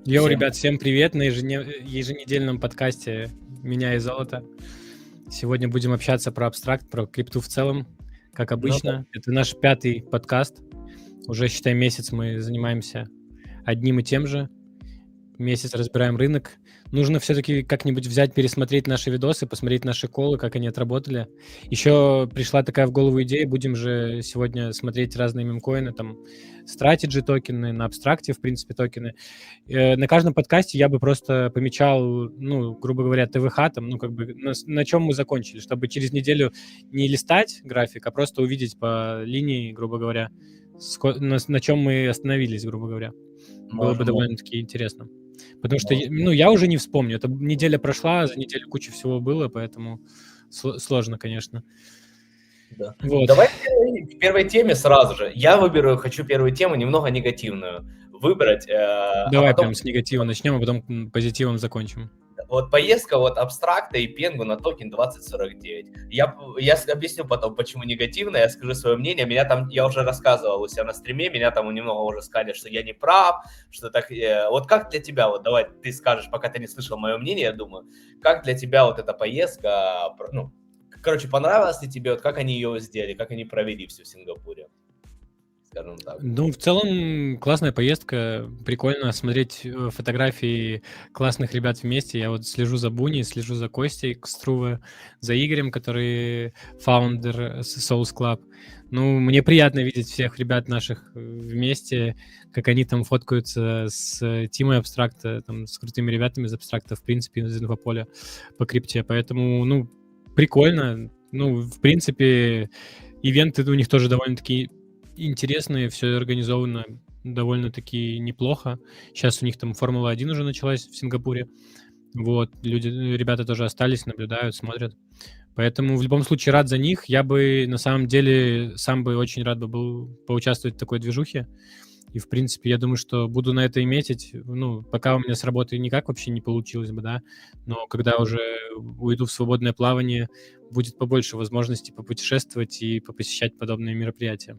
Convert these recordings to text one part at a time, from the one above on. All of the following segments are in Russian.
Йоу, ребят, всем привет на еженедельном подкасте «Меня и золото». Сегодня будем общаться про абстракт, про крипту в целом, как Ну да. обычно. Это наш 5-й подкаст. Уже, считай, месяц мы занимаемся одним и тем же. Месяц разбираем рынок. Нужно все-таки как-нибудь взять, пересмотреть наши видосы, посмотреть наши колы, как они отработали. Еще пришла такая в голову идея, будем же сегодня смотреть разные мемкоины, там, стратеджи токены, на абстракте, в принципе, токены. На каждом подкасте я бы просто помечал, ну, грубо говоря, ТВХ, там, ну, как бы, на чем мы закончили, чтобы через неделю не листать график, а просто увидеть по линии, грубо говоря, на чем мы остановились, грубо говоря. Было бы Можем. довольно-таки интересно. Потому что, ну, я уже не вспомню. Это неделя прошла, за неделю куча всего было, поэтому сложно, конечно. Да. Вот. Давай к первой теме сразу же. Я хочу первую тему немного негативную выбрать, а Давай потом прям с негатива начнем, а потом позитивом закончим. вот поездка вот абстракта и Пенгу на токен 2049. Я объясню потом, почему негативно, я скажу свое мнение. Меня там, я уже рассказывал у себя на стриме, меня там немного уже сказали, что я не прав, что так... Вот как для тебя, вот давай ты скажешь, пока ты не слышал мое мнение, я думаю, как для тебя вот эта поездка, ну, короче, понравилось ли тебе, вот как они ее сделали, как они провели все в Сингапуре? Скажем так. Ну, в целом, классная поездка. Прикольно смотреть фотографии классных ребят вместе. Я вот слежу за Буни, слежу за Костей Кструве, за Игорем, который фаундер Souls Club. Ну, мне приятно видеть всех ребят наших вместе, как они там фоткаются с Тимой Абстракта, там, с крутыми ребятами из Абстракта, в принципе, из инфополя по крипте. Поэтому, ну, прикольно. Ну, в принципе, ивенты у них тоже довольно-таки интересные, все организовано довольно-таки неплохо. Сейчас у них там Формула-1 уже началась в Сингапуре. Вот, ребята тоже остались, наблюдают, смотрят. Поэтому в любом случае рад за них. Я бы, на самом деле, сам бы очень рад бы был поучаствовать в такой движухе. И, в принципе, я думаю, что буду на это и метить. Ну, пока у меня с работы никак вообще не получилось бы, да. Но когда уже уйду в свободное плавание, будет побольше возможностей попутешествовать и попосещать подобные мероприятия.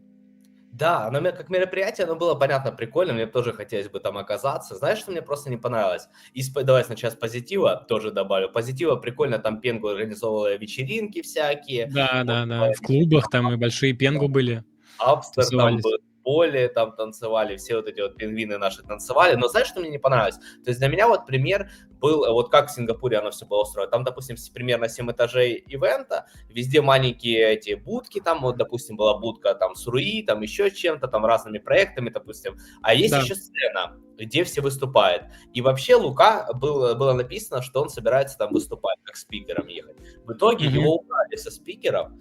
Да, оно как мероприятие, оно было, понятно, прикольно, мне тоже хотелось бы там оказаться. Знаешь, что мне просто не понравилось? Давай сначала с позитива тоже добавлю. Позитива прикольно, там Пенгу организовывала вечеринки всякие. Да, Вот, да, да. В клубах там и большие пенгу были, Апстер там тусовались. был, поле там танцевали, все вот эти вот пингвины наши танцевали. Но знаешь, что мне не понравилось? То есть для меня вот пример был, вот как в Сингапуре оно все было устроено. Там, допустим, примерно 7 этажей ивента, везде маленькие эти будки, там вот, допустим, была будка там с Руи, там еще чем-то, там разными проектами, допустим. А есть Да. еще сцена, где все выступают. И вообще Лука было написано, что он собирается там выступать, как спикером ехать. В итоге его убрали со спикеров.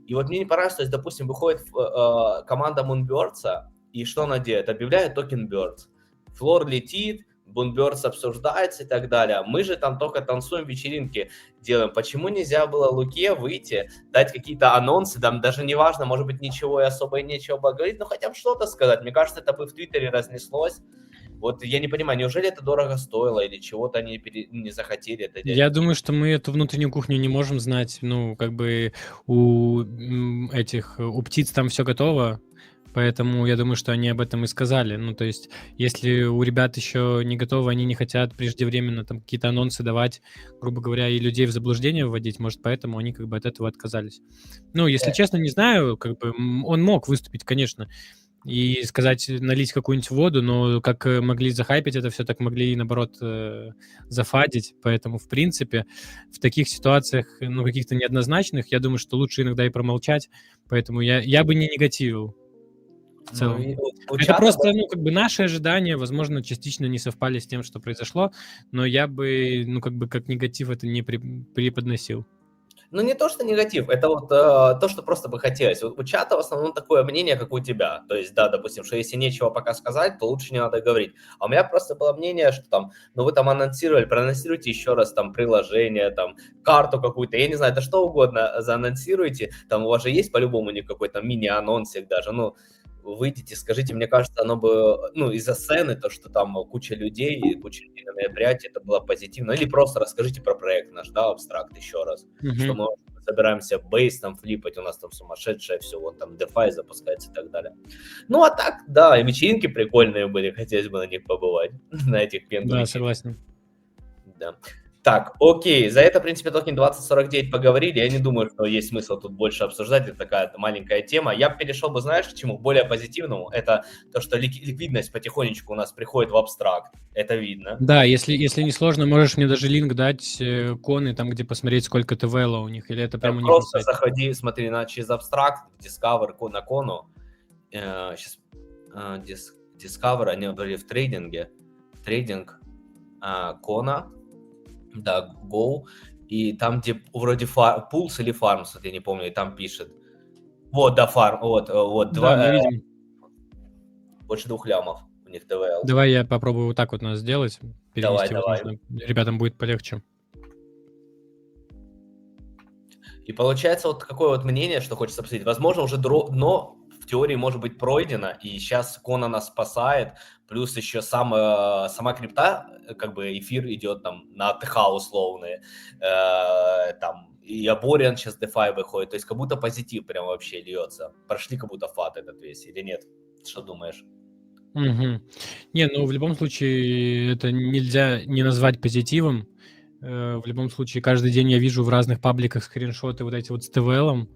И вот мне не понравилось, то есть, допустим, выходит команда Moonbirds, и что она делает? Объявляет токен Birds. Флор летит, Moonbirds обсуждается и так далее. Мы же там только танцуем, вечеринки делаем. Почему нельзя было Луке выйти, дать какие-то анонсы, там даже не важно, может быть, ничего и особо и нечего было говорить, но хотя бы что-то сказать. Мне кажется, это бы в Твиттере разнеслось. Вот я не понимаю, неужели это дорого стоило или чего-то они не захотели это делать? Я думаю, что мы эту внутреннюю кухню не можем знать. Ну, как бы у птиц там все готово, поэтому я думаю, что они об этом и сказали. Ну, то есть, если у ребят еще не готово, они не хотят преждевременно там какие-то анонсы давать, грубо говоря, и людей в заблуждение вводить, может, поэтому они как бы от этого отказались. Ну, если честно, не знаю, как бы он мог выступить, конечно, и сказать, налить какую-нибудь воду, но как могли захайпить это все, так могли и, наоборот, зафадить. Поэтому, в принципе, в таких ситуациях, ну, каких-то неоднозначных, я думаю, что лучше иногда и промолчать. Поэтому я бы не негативил в целом. Это просто, ну, как бы наши ожидания, возможно, частично не совпали с тем, что произошло, но я бы, ну, как бы как негатив это не преподносил. Ну, не то, что негатив, это вот то, что просто бы хотелось. Вот у чата в основном такое мнение, как у тебя. То есть, да, допустим, что если нечего пока сказать, то лучше не надо говорить. А у меня просто было мнение, что там, ну, вы там анонсировали, проанонсируйте еще раз там приложение, там, карту какую-то, я не знаю, это что угодно заанонсируйте. Там у вас же есть по-любому не какой-то мини-анонсик даже, ну, выйдите, скажите, мне кажется, оно бы, ну, из-за сцены, то, что там куча людей на мероприятии, это было позитивно. Или просто расскажите про проект наш, да, Абстракт еще раз, что мы собираемся бейс там флипать, у нас там сумасшедшее все, вот там DeFi запускается и так далее. Ну, а так, да, и вечеринки прикольные были, хотелось бы на них побывать, на этих Да, пенду-вечеринках. согласен. Да. Так, окей, за это, в принципе, токен 2049 поговорили. Я не думаю, что есть смысл тут больше обсуждать. Это такая маленькая тема. Я перешел бы, знаешь, к чему? Более позитивному. Это то, что ликвидность потихонечку у нас приходит в абстракт. Это видно. Да, если не сложно, можешь мне даже линк дать коны, там, где посмотреть, сколько ТВЛ у них, или это прямо у них на Просто сайте? заходи, смотри через абстракт, Discover, на кону. Сейчас Discover, они были в трейдинге. Трейдинг кона. Да, Go, и там, где вроде Pools или Farms, вот я не помню, и там пишет. Вот, да, вот, Да, мы видим. больше 2 лямов у них ТВЛ. Давай я попробую вот так вот нас сделать, перенести, Давай. возможно, ребятам будет полегче. И получается вот какое вот мнение, что хочется обсудить. Возможно, уже дно в теории может быть пройдено, и сейчас Кона нас спасает, плюс еще сама крипта, как бы эфир идет там на ТХ условные, там и Абориан сейчас DeFi выходит, то есть как будто позитив прям вообще льется. Прошли как будто фат этот весь, или нет? Что думаешь? Угу. Не, ну в любом случае это нельзя не назвать позитивом. В любом случае, каждый день я вижу в разных пабликах скриншоты вот эти вот с ТВЛом,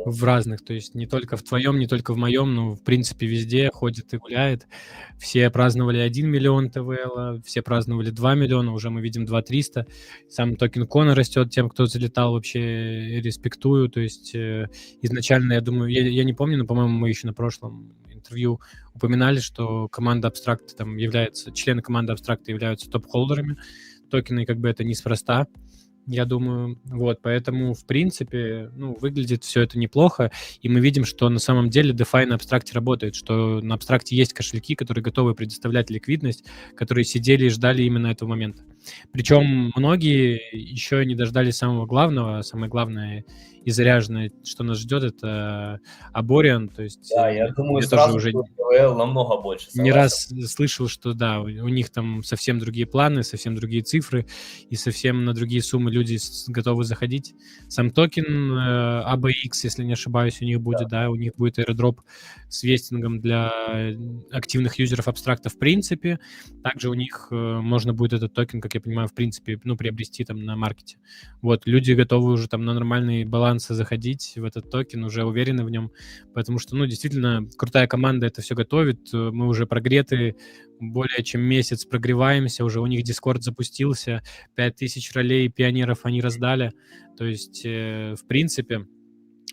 в разных, то есть не только в твоем, не только в моем, но в принципе везде ходит и гуляет. Все праздновали 1 миллион ТВЛа, все праздновали 2 миллиона, уже мы видим 2 300. Сам токен Кона растет, тем, кто залетал, вообще респектую. То есть изначально, я думаю, я не помню, но, по-моему, мы еще на прошлом интервью упоминали, что команда Абстракта там является, члены команды Абстракта являются топ-холдерами. Токены, как бы это неспроста, я думаю. Вот, поэтому, в принципе, ну, выглядит все это неплохо, и мы видим, что на самом деле DeFi на абстракте работает, что на абстракте есть кошельки, которые готовы предоставлять ликвидность, которые сидели и ждали именно этого момента. Причем многие еще не дождались самого главного. Самое главное и заряженное, что нас ждет, это Абориан. То есть Да, я думаю, я тоже сразу уже ТВЛ намного больше, не согласен. раз слышал, что да, у них там совсем другие планы, совсем другие цифры, и совсем на другие суммы люди готовы заходить. Сам токен ABX, если не ошибаюсь, у них будет, да, у них будет airdrop с вестингом для активных юзеров абстракта в принципе. Также у них можно будет этот токен, как я понимаю, в принципе, ну, приобрести там на маркете. Вот, люди готовы уже там на нормальные балансы заходить в этот токен, уже уверены в нем, потому что, ну, действительно, крутая команда это все готовит, мы уже прогреты, более чем месяц прогреваемся, уже у них Discord запустился, 5000 ролей пионеров они раздали, то есть, в принципе,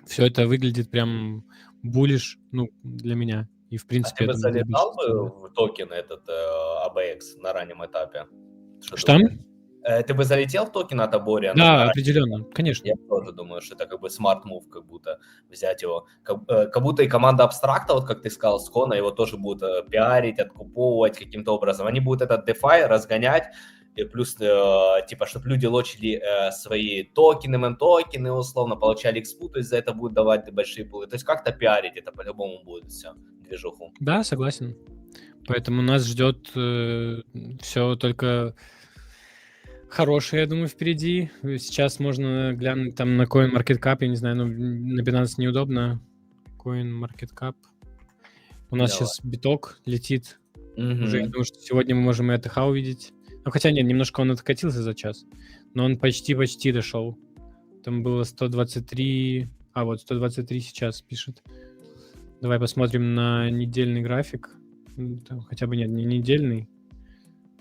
все это выглядит прям буллиш, ну, для меня, и, в А принципе, ты я бы думаю, для залетал большинства. бы в токен этот ABX на раннем этапе? Что? Думаешь? Ты бы залетел в токен от Абориана на Да, раннем? определенно, конечно. Я тоже думаю, что это как бы smart move, как будто взять его. Как будто и команда Абстракта, вот как ты сказал, с Кона, его тоже будут пиарить, откуповывать каким-то образом. Они будут этот DeFi разгонять, и плюс, типа, чтобы люди лочили свои токены, мем-токены, условно, получали экспу, то есть за это будут давать большие пулы. То есть как-то пиарить это по-любому будет все, движуху. Да, согласен. Поэтому нас ждет все только хорошее, я думаю, впереди. Сейчас можно глянуть там на CoinMarketCap, я не знаю, ну, на Binance неудобно. CoinMarketCap. У нас Давай. сейчас биток летит. Уже, я Мгм. думаю, что сегодня мы можем и АТХ увидеть. Ну, хотя нет, немножко он откатился за час. Но он почти дошел. Там было 123... А, вот 123 сейчас пишет. Давай посмотрим на недельный график. Там хотя бы нет, не недельный.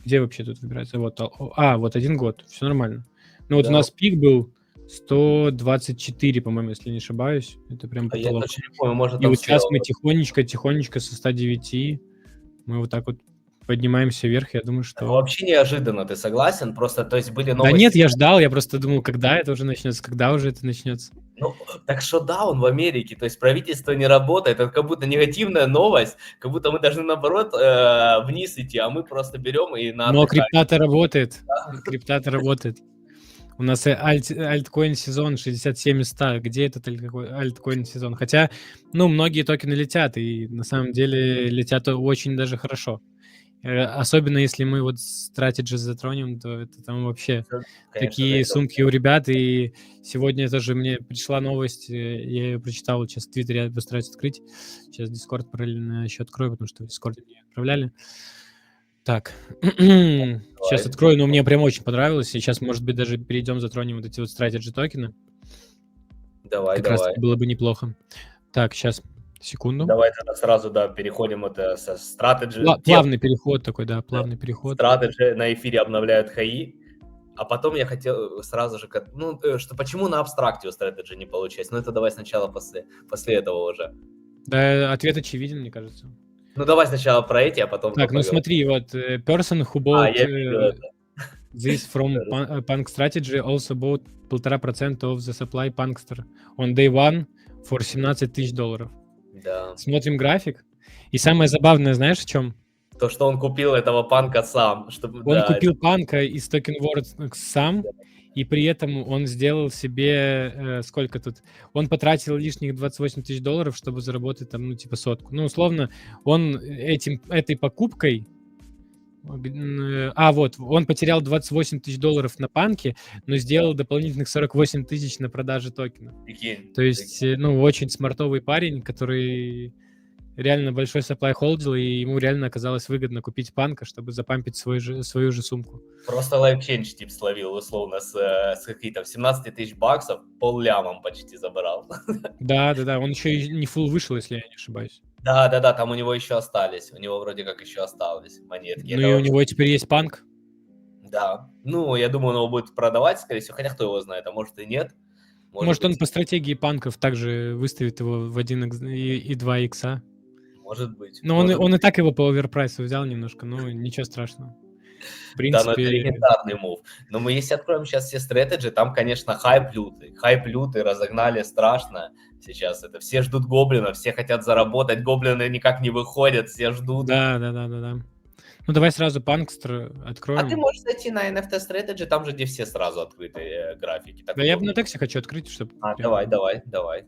Где вообще тут выбирается? Вот, вот 1 год, все нормально. Ну вот у Да. нас пик был 124, по-моему, если не ошибаюсь. Это прям А я потолок. точно не помню, может И там вот сейчас слева. мы тихонечко со 109 мы вот так вот поднимаемся вверх. Я думаю, Это что... вообще неожиданно, ты согласен? Просто, то есть были Да новости. нет, я ждал, я просто думал, когда это уже начнется, когда уже это начнется. Ну, так шотдаун в Америке, то есть правительство не работает, это как будто негативная новость, как будто мы должны, наоборот, вниз идти, а мы просто берем и на Но отдыхаем. крипта-то работает. Крипта-то работает. У нас альткоин сезон 67 из 100. Где этот альткоин сезон? Хотя, ну, многие токены летят, и на самом деле летят очень даже хорошо. Особенно если мы вот Strategy затронем, то это там вообще Конечно же, такие это сумки у ребят. И сегодня тоже мне пришла новость, я ее прочитал, вот сейчас в Твиттере я постараюсь открыть. Сейчас Discord параллельно еще открою, потому что в Discord мне отправляли. Так, сейчас давай. открою, но мне прям очень понравилось. Сейчас, может быть, даже перейдем, затронем вот эти вот Strategy токены. Давай, Как раз давай. таки было бы неплохо. Так, сейчас, секунду. Давай тогда сразу, да, переходим это со Strategy. Плавный переход такой, да, плавный переход. Strategy на эфире обновляют хаи. А потом я хотел сразу же, что почему на абстракте у Strategy не получается? Ну это давай сначала после этого уже. Да, ответ очевиден, мне кажется. Ну давай сначала про эти, а потом Так, ну поговорим. смотри, вот person who bought Я видел это. this from Punk Strategy also bought 1,5% of the supply Punkster on day one for $17 тысяч. Да. Смотрим график. И самое забавное, знаешь, в чем? То, что он купил этого панка сам. Чтобы, Он да, купил панка из Token World сам, и при этом он сделал себе, сколько тут, он потратил лишних $28 тысяч, чтобы заработать там, ну, типа 100. Ну, условно, он этой покупкой, вот, он потерял $28 тысяч на панке, но сделал дополнительных 48 тысяч на продаже токенов. прикинь, То есть, ну, очень смартовый парень, который реально большой supply холдил, и ему реально оказалось выгодно купить панка, чтобы запампить свою же сумку. Просто лайфчейндж тип словил, условно, с каких-то 17 тысяч баксов, пол-лямом почти забрал. Да, он еще и не фулл вышел, если я не ошибаюсь. Да, там у него еще остались. У него вроде как еще остались монетки. Ну и у него теперь есть панк. Да. Ну, я думаю, он его будет продавать, скорее всего. Хотя кто его знает, а может и нет. Может он по стратегии панков также выставит его в 1 и 2 икса. Может быть. Но он и так его по оверпрайсу взял немножко, но ничего страшного. В Да, но это принципе, легендарный мув. Но мы если откроем сейчас все стратеджи, там, конечно, хайп лютый, разогнали страшно сейчас. Это все ждут гоблинов, все хотят заработать, гоблины никак не выходят, все ждут. Да. Ну давай сразу панкстер откроем. А ты можешь зайти на NFT Strategy, там же где все сразу открытые графики. Да я бы на тексе хочу открыть, чтобы... Давай.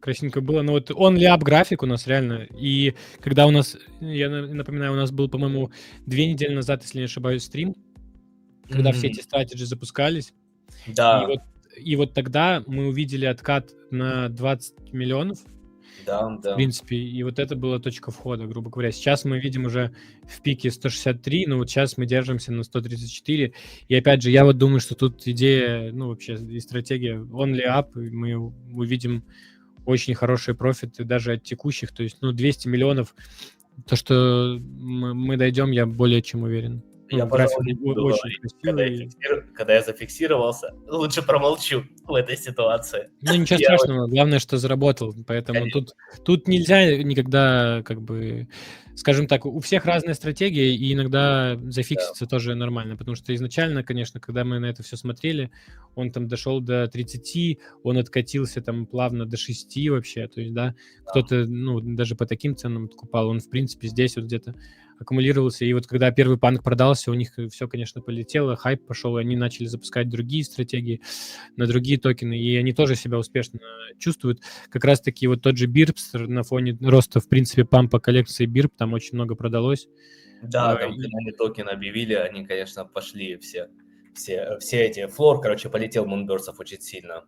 Красивенько было. Но вот он ляп график у нас реально. И когда у нас, я напоминаю, у нас был, по-моему, 2 недели назад, если не ошибаюсь, стрим, когда все эти стратеджи запускались. Да. И вот тогда мы увидели откат на 20 миллионов. Да. В принципе, и вот это была точка входа, грубо говоря. Сейчас мы видим уже в пике 163, но вот сейчас мы держимся на 134. И опять же, я вот думаю, что тут идея, ну вообще и стратегия only up, и мы увидим очень хорошие профиты даже от текущих. То есть, ну, 200 миллионов, то, что мы дойдем, я более чем уверен. Я, пожалуй, очень красивый. Когда я зафиксировался, лучше промолчу в этой ситуации. Ну, ничего страшного, главное, что заработал. Поэтому тут нельзя никогда, как бы, скажем так, у всех разная стратегия, и иногда зафикситься тоже нормально. Потому что изначально, конечно, когда мы на это все смотрели, он там дошел до 30, он откатился там плавно до 6 вообще. То есть, да, кто-то, ну, даже по таким ценам откупал. Он, в принципе, здесь вот где-то аккумулировался, и вот когда первый панк продался, у них все, конечно, полетело, хайп пошел, и они начали запускать другие стратегии на другие токены, и они тоже себя успешно чувствуют. Как раз-таки вот тот же Бирпс на фоне роста, в принципе, пампа коллекции Бирп, там очень много продалось. Да, там, когда они токены объявили, они, конечно, пошли все эти... Флор, короче, полетел Мунберсов очень сильно.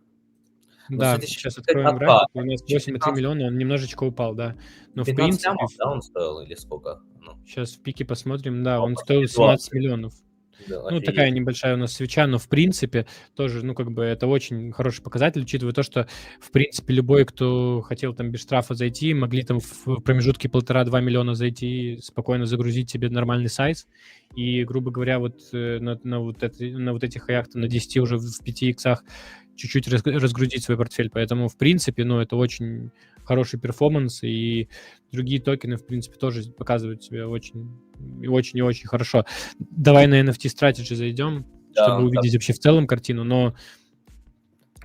Да, сейчас откроем график, у нас 8,3 миллиона, он немножечко упал, да. Но в принципе... лямов, да, он стоил или сколько? Сейчас в пике посмотрим, да, он стоил 17 миллионов. Да, ну, такая небольшая у нас свеча, но в принципе тоже, ну, как бы это очень хороший показатель, учитывая то, что, в принципе, любой, кто хотел там без штрафа зайти, могли там в промежутке 1,5-2 миллиона зайти и спокойно загрузить себе нормальный сайз. И, грубо говоря, вот на вот этих хаях, там, на 10 уже в 5 иксах чуть-чуть разгрузить свой портфель. Поэтому, в принципе, ну, это очень хороший перформанс, и другие токены, в принципе, тоже показывают себя очень и очень хорошо. Давай на NFT Strategy зайдем, чтобы увидеть вообще в целом картину, но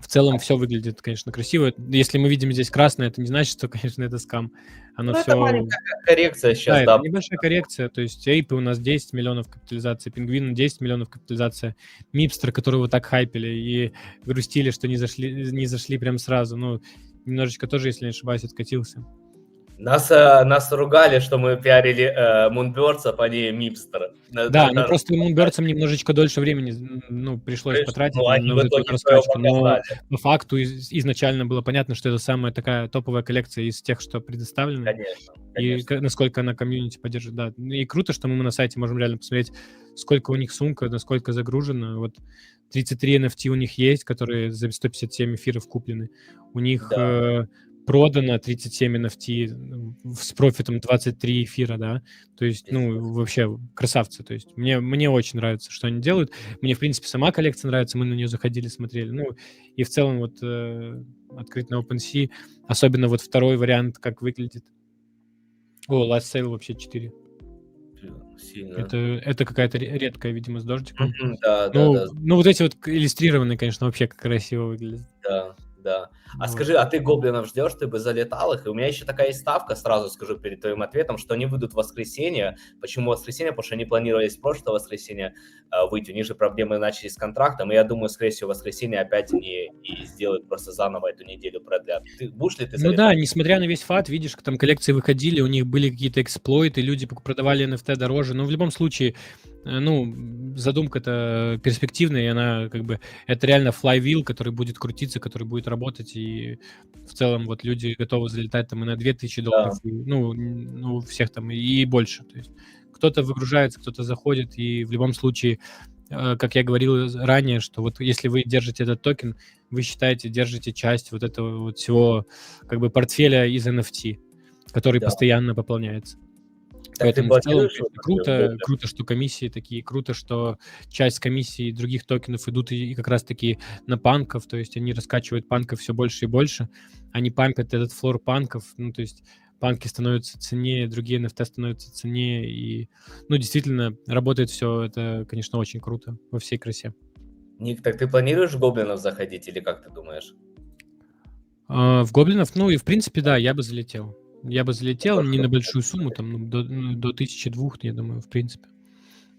в целом все выглядит, конечно, красиво. Если мы видим здесь красное, это не значит, что, конечно, это скам. Оно все... Это маленькая коррекция сейчас, да. Это небольшая коррекция, то есть эйпы у нас 10 миллионов капитализации, пингвин 10 миллионов капитализация, мипстер, которого так хайпели и грустили, что не зашли прям сразу, ну, немножечко тоже, если не ошибаюсь, откатился. Нас ругали, что мы пиарили Moonbirds, а не Мипстер. Да, ну просто Moonbirds'ам немножечко дольше времени, ну, пришлось потратить Ну, они на в вот эту итоге своё раскачку, но показали. по факту изначально было понятно, что это самая такая топовая коллекция из тех, что предоставлены, Конечно, и конечно. насколько она комьюнити поддержит, да. Ну и круто, что мы на сайте можем реально посмотреть, сколько у них сумка, насколько загружена. Вот 33 NFT у них есть, которые за 157 эфиров куплены. У них Да, продано 37 NFT с профитом 23 эфира, да. То есть, ну, пиздец. вообще красавцы. То есть мне очень нравится, что они делают. Мне, в принципе, сама коллекция нравится. Мы на нее заходили, смотрели. Ну, и в целом вот открыть на OpenSea, особенно вот второй вариант, как выглядит. О, Last Sale вообще 4. Сильно. Это какая-то редкая, видимо, с дождиком. Да, да, Ну, да. ну, вот эти вот иллюстрированные, конечно, вообще красиво выглядят. Да, да. А Вот. скажи, а ты гоблинов ждешь, ты бы залетал их? И у меня еще такая есть ставка, сразу скажу перед твоим ответом, что они выйдут в воскресенье. Почему воскресенье? Потому что они планировали с прошлого воскресенья выйти. У них же проблемы начались с контрактом, и я думаю, скорее всего, в воскресенье опять они и сделают просто заново эту неделю продлят. Будешь ли ты Ну да, залетать? несмотря на весь фат, видишь, там коллекции выходили, у них были какие-то эксплойты, люди продавали NFT дороже. Но в любом случае, ну, задумка-то перспективная, и она как бы... Это реально flywheel, который будет крутиться, который будет работать, и в целом вот люди готовы залетать там и на $2000, Да. ну, у всех там и больше. То есть кто-то выгружается, кто-то заходит, и в любом случае, как я говорил ранее, что вот если вы держите этот токен, вы считаете, держите часть вот этого вот всего как бы портфеля из NFT, который Да. постоянно пополняется. Так ты Поэтому в целом, планируешь конечно, гоблин? круто, что комиссии такие, круто, что часть комиссии других токенов идут и как раз-таки на панков, то есть они раскачивают панков все больше и больше, они пампят этот флор панков, ну, то есть панки становятся ценнее, другие NFT становятся ценнее, и, ну, действительно, работает все это, конечно, очень круто во всей красе. Ник, так ты планируешь в гоблинов заходить или как ты думаешь? В гоблинов, ну и в принципе, да, я бы залетел. Я бы залетел не на Хорошо. большую сумму, там, до 1002, я думаю, в принципе, Да,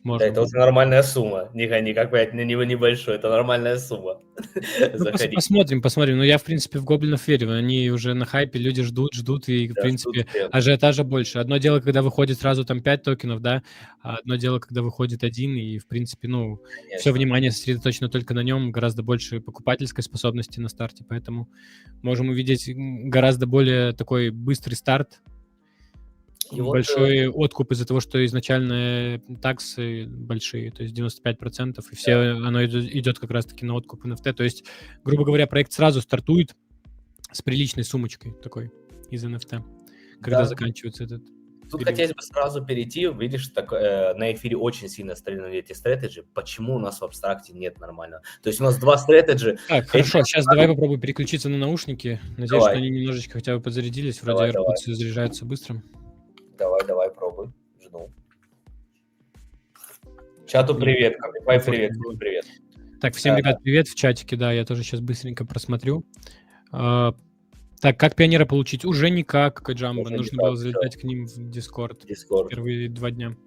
можно это было. уже нормальная сумма. Не какая-то небольшой, это нормальная сумма. Ну, Заходи. посмотрим. Но я, в принципе, в гоблинов верю. Они уже на хайпе, люди ждут, и, в Да, ждут принципе, все. ажиотажа больше. Одно дело, когда выходит сразу там 5 токенов, да, а одно дело, когда выходит один, и, в принципе, ну, все Конечно. внимание сосредоточено только на нем, гораздо больше покупательской способности на старте, поэтому можем увидеть гораздо более такой быстрый старт, И вот, большой откуп из-за того, что изначально таксы большие, то есть 95%, и все да, оно идет как раз-таки на откуп NFT. То есть, грубо говоря, проект сразу стартует с приличной сумочкой такой из NFT, когда да. заканчивается этот Тут период. хотелось бы сразу перейти, видишь, так, на эфире очень сильно стрельнули эти стратеджи. Почему у нас в абстракте нет нормального? То есть у нас два стратеджи. Так, хорошо, сейчас давай попробую переключиться на наушники. Надеюсь, что Давай, они немножечко хотя бы подзарядились. Вроде давай, давай, AirPods заряжаются быстро. давай, пробуй. Жду. Чату И привет, Капифай привет, комфортно было. привет. Так, всем, ребят, привет в чатике, да, я тоже сейчас быстренько просмотрю. Так, как пионера получить? Уже никак, Каджамба. Уже Нужно никак, было всё. залетать к ним в Discord Discord. первые 2 дня.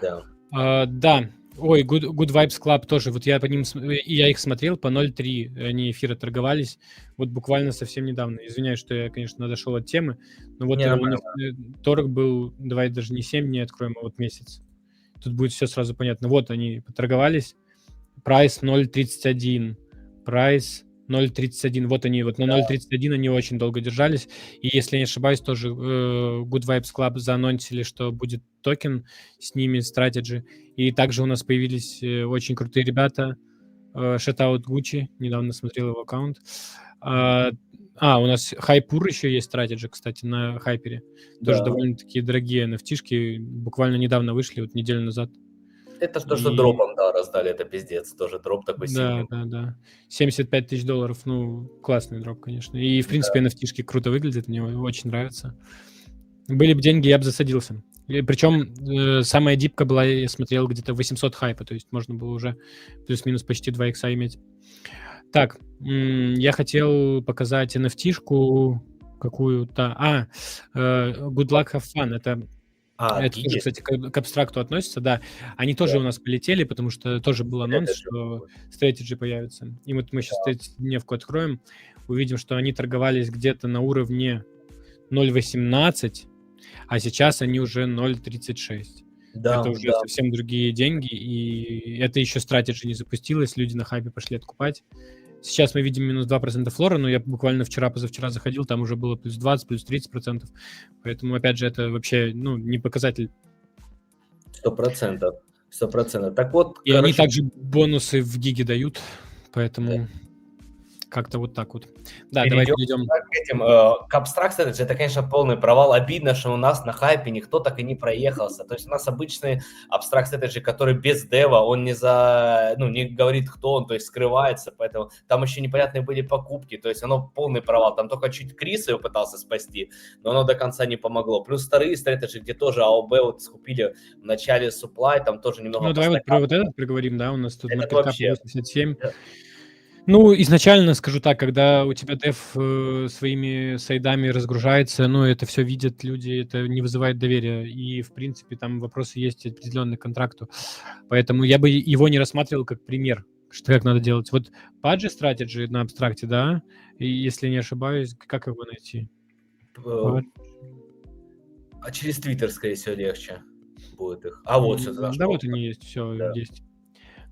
Да. Да. Ой, Good Vibes Club тоже. Вот я по ним, и я их смотрел по 0.3. Они эфира торговались. Вот буквально совсем недавно. Извиняюсь, что я, конечно, отошел от темы. Но вот Не, у нормально. них торг был, давай даже не 7 дней откроем, а вот месяц. Тут будет все сразу понятно. Вот они поторговались. Прайс 0.31. Прайс 0.31. Вот они, вот на 0.31 они очень долго держались. И если я не ошибаюсь, тоже Good Vibes Club заанонсили, что будет токен с ними, Strategy. И также у нас появились очень крутые ребята. Shoutout Gucci, недавно смотрел его аккаунт. У нас Хайпур еще есть Strategy, кстати, на Хайпере. Тоже Да. довольно-таки дорогие NFT-шки. Буквально недавно вышли, вот неделю назад. Это то, что И дропом, да, раздали, это пиздец. Тоже дроп такой сильный. да. $75 000, ну, классный дроп, конечно. И, в принципе, NFT-шки круто выглядят, мне очень нравится. Были бы деньги, я бы засадился. Причем самая дипка была, я смотрел, где-то 800 хайпа, то есть можно было уже плюс-минус почти 2 икса иметь. Так, я хотел показать NFT-шку какую-то. Good Luck Have Fun, это тоже, есть. кстати, к абстракту относится, да. Они тоже у нас полетели, потому что тоже был анонс, что Strategy появится. И вот мы сейчас 30-дневку откроем, увидим, что они торговались где-то на уровне 0.18, а сейчас они уже 0.36. Да, Это уже да. совсем другие деньги, и это еще Strategy не запустилось, люди на хайпе пошли откупать. Сейчас мы видим минус 2% флора, но я буквально вчера-позавчера заходил, там уже было плюс 20, плюс 30%. Поэтому, опять же, это вообще не показатель. 100%. 100%. Так вот, И они также бонусы в гиге дают, поэтому... Да. Как-то вот так вот. Да, давай перейдем. К Abstract Strategy это, конечно, полный провал. Обидно, что у нас на хайпе никто так и не проехался. То есть у нас обычный Abstract Strategy, который без дева, он не говорит, кто он, то есть скрывается, поэтому там еще непонятные были покупки, то есть оно полный провал. Там только чуть Крис его пытался спасти, но оно до конца не помогло. Плюс вторые Strategy, где тоже АОБ вот скупили в начале supply, там тоже немного... Ну, давай вот про вот этот проговорим, да, у нас тут это маркеткап вообще... 87. Ну, изначально, скажу так, когда у тебя дев своими сайдами разгружается, это все видят люди, это не вызывает доверия. И, в принципе, там вопросы есть определенные к контракту. Поэтому я бы его не рассматривал как пример, что как надо делать. Вот Pudgy Strategy на абстракте, да, и если не ошибаюсь, как его найти? А через Твиттер, скорее всего, легче будет их. А вот что-то нашел. Да, вот они есть, все Да. есть.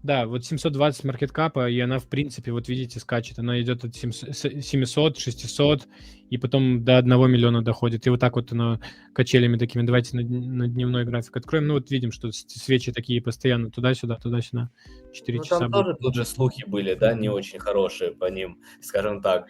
Да, вот 720 маркеткапа, и она, в принципе, вот видите, скачет. Она идет от 700, 600, и потом до 1 миллиона доходит. И вот так вот она качелями такими. Давайте на дневной график откроем. Ну вот видим, что свечи такие постоянно туда-сюда, туда-сюда. 4 часа. Там тоже тут же слухи были, да, не очень хорошие по ним, скажем так.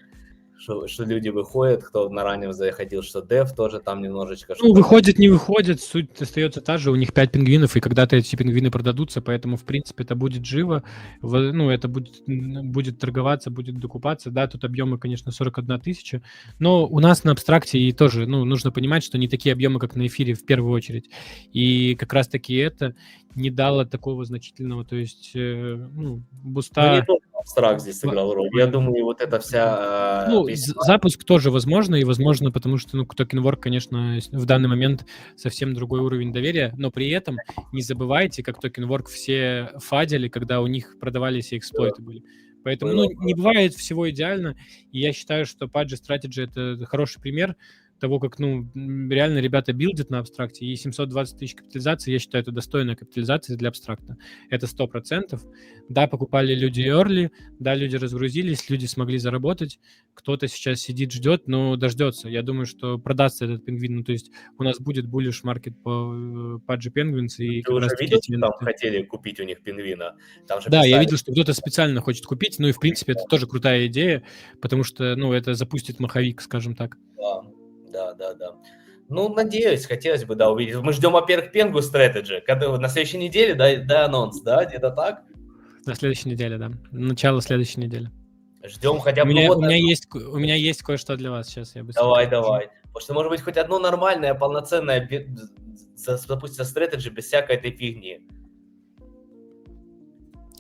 Что люди выходят, кто на раннем заходил, что дев тоже там немножечко... выходит, не выходит, суть остается та же, у них 5 пингвинов, и когда-то эти пингвины продадутся, поэтому, в принципе, это будет живо, это будет торговаться, будет докупаться, да, тут объемы, конечно, 41 тысяча, но у нас на абстракте и тоже, нужно понимать, что не такие объемы, как на эфире, в первую очередь, и как раз-таки это не дало такого значительного, то есть, буста... не только абстракт здесь сыграл роль, я думаю, вот эта вся... запуск тоже возможно, и возможно, потому что, TokenWork, конечно, в данный момент совсем другой уровень доверия, но при этом не забывайте, как TokenWork все фадили, когда у них продавались и эксплойты были. Поэтому, не бывает всего идеально, и я считаю, что Pudgy Strategy — это хороший пример того, как, реально ребята билдят на абстракте, и 720 тысяч капитализации, я считаю, это достойная капитализация для абстракта. Это 100%. Да, покупали люди early, да, люди разгрузились, люди смогли заработать, кто-то сейчас сидит, ждет, но дождется. Я думаю, что продастся этот пингвин, то есть у нас будет bullish маркет по Pudgy Penguins. И ты уже видел, что там хотели купить у них пингвина? Там же я видел, что кто-то специально хочет купить, и, в принципе, это тоже крутая идея, потому что, это запустит маховик, скажем так. Да. Надеюсь, хотелось бы, да, увидеть. Мы ждем, во-первых, Pengu Strategy, когда на следующей неделе, да, анонс, да, где-то так? На следующей неделе, да. Начало следующей недели. Ждем хотя бы... У меня есть кое-что для вас сейчас. Я Давай. Потому что, может быть, хоть одно нормальное, полноценное, допустим, Strategy без всякой этой фигни.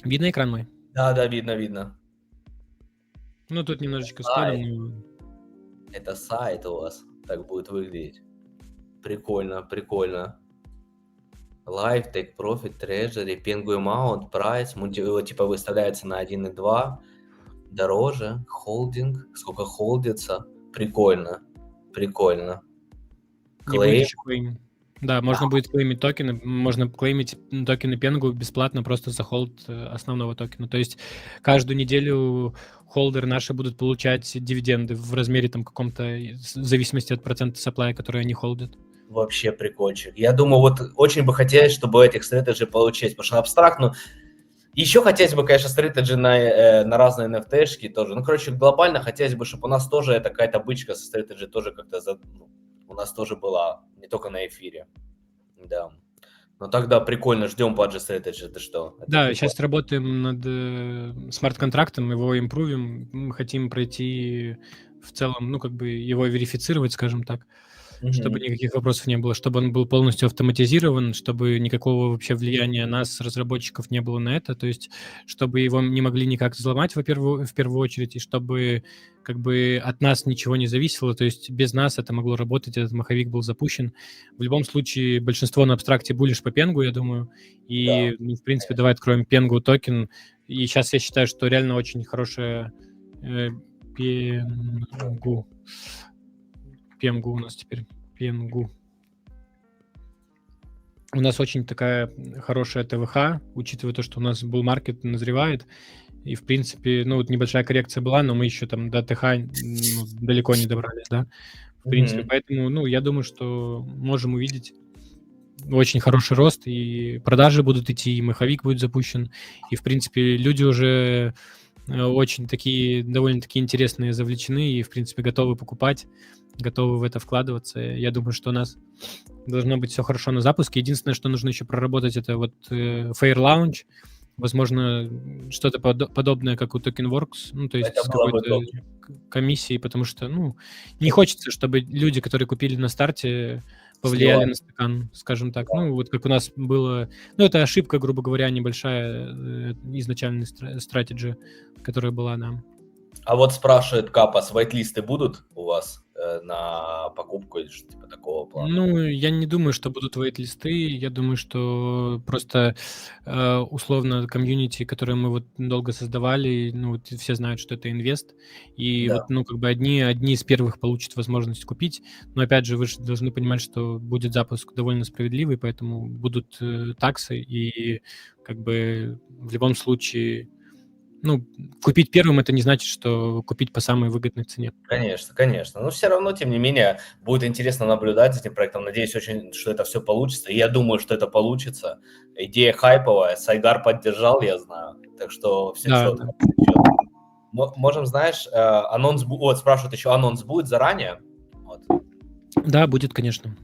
Видно экран мой? Да, видно. Тут немножечко скроллим. Это сайт у вас так будет выглядеть. Прикольно. Live, Take Profit, Treasury, Pengu Amount, Price, типа выставляется на 1.2, дороже, холдинг, сколько холдится. Прикольно. Клейм. Да, можно будет клеймить токены, можно клеймить токены Pengu бесплатно просто за холд основного токена. То есть каждую неделю холдеры наши будут получать дивиденды в размере там каком-то, в зависимости от процента supply, который они холдят. Вообще прикольчик. Я думаю, вот очень бы хотелось, чтобы этих стратеджи получить, потому что абстракт, еще хотелось бы, конечно, стратеджи на разные NFT-шки тоже. Глобально хотелось бы, чтобы у нас тоже какая-то бычка со стратеджи тоже как-то у нас тоже была, не только на эфире. Да. Но тогда прикольно, ждем Pudgy Strategy, ты что? Да, сейчас работаем над смарт-контрактом, его импрувим, мы хотим пройти в целом, его верифицировать, скажем так, чтобы никаких вопросов не было, чтобы он был полностью автоматизирован, чтобы никакого вообще влияния нас, разработчиков, не было на это, то есть чтобы его не могли никак взломать в первую очередь, и чтобы от нас ничего не зависело, то есть без нас это могло работать, этот маховик был запущен. В любом случае, большинство на абстракте bullish по Pengu, я думаю, и, в принципе, давай откроем Pengu токен, и сейчас я считаю, что реально очень хорошая Pengu. Пенгу у нас теперь. Пенгу. У нас очень такая хорошая ТВХ, учитывая то, что у нас был маркет назревает. И, в принципе, ну, вот небольшая коррекция была, но мы еще там до ТХ далеко не добрались, да. В принципе, поэтому, ну, я думаю, что можем увидеть очень хороший рост, и продажи будут идти, и маховик будет запущен, и, в принципе, люди уже очень такие, довольно-таки интересные завлечены и, в принципе, готовы покупать, готовы в это вкладываться. Я думаю, что у нас должно быть все хорошо на запуске. Единственное, что нужно еще проработать, это вот Fair Launch, возможно, что-то подобное, как у TokenWorks, ну, то есть Это с было бы какой-то комиссией, потому что, ну, не хочется, чтобы люди, которые купили на старте, повлияли на стакан, скажем так. Ну, вот как у нас было... Ну, это ошибка, грубо говоря, небольшая изначальная стратегия, которая была нам. А вот спрашивает Капас, вайт-листы будут у вас на покупку или что-то типа такого плана? Ну, я не думаю, что будут вейт-листы. Я думаю, что просто условно комьюнити, которое мы вот долго создавали, ну, вот все знают, что это инвест, и Да. вот, ну, как бы одни из первых получат возможность купить. Но опять же, вы же должны понимать, что будет запуск довольно справедливый, поэтому будут таксы, и как бы в любом случае, ну, купить первым это не значит, что купить по самой выгодной цене. Конечно, конечно. Но все равно, тем не менее, будет интересно наблюдать за этим проектом. Надеюсь очень, что это все получится. И я думаю, что это получится. Идея хайповая. Сайгар поддержал, я знаю. Так что все Да, четко. да. Можем, знаешь, анонс... Вот, спрашивают еще, анонс будет заранее? Вот, Да, будет, конечно.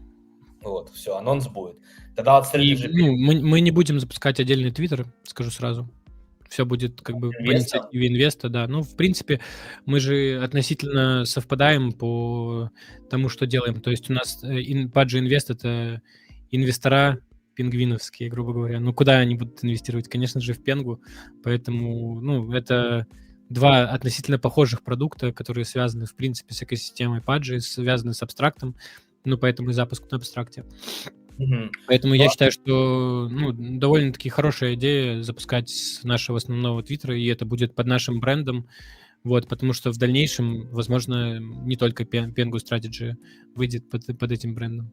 вот все, анонс будет. Тогда от И, стратегии ну, мы не будем запускать отдельный твиттер, скажу сразу. Все будет как бы по инвеста. инициативе инвеста, да. Ну, в принципе, мы же относительно совпадаем по тому, что делаем. То есть у нас Паджи Инвест — это инвестора пингвиновские, грубо говоря. Ну, куда они будут инвестировать? Конечно же, в Пенгу. Поэтому, ну, это два относительно похожих продукта, которые связаны, в принципе, с экосистемой Паджи, связаны с абстрактом. Ну, поэтому и запуск на абстракте. Поэтому я считаю, что ну, довольно-таки хорошая идея запускать с нашего основного твиттера, и это будет под нашим брендом, вот, потому что в дальнейшем, возможно, не только Pengu Strategy выйдет под этим брендом.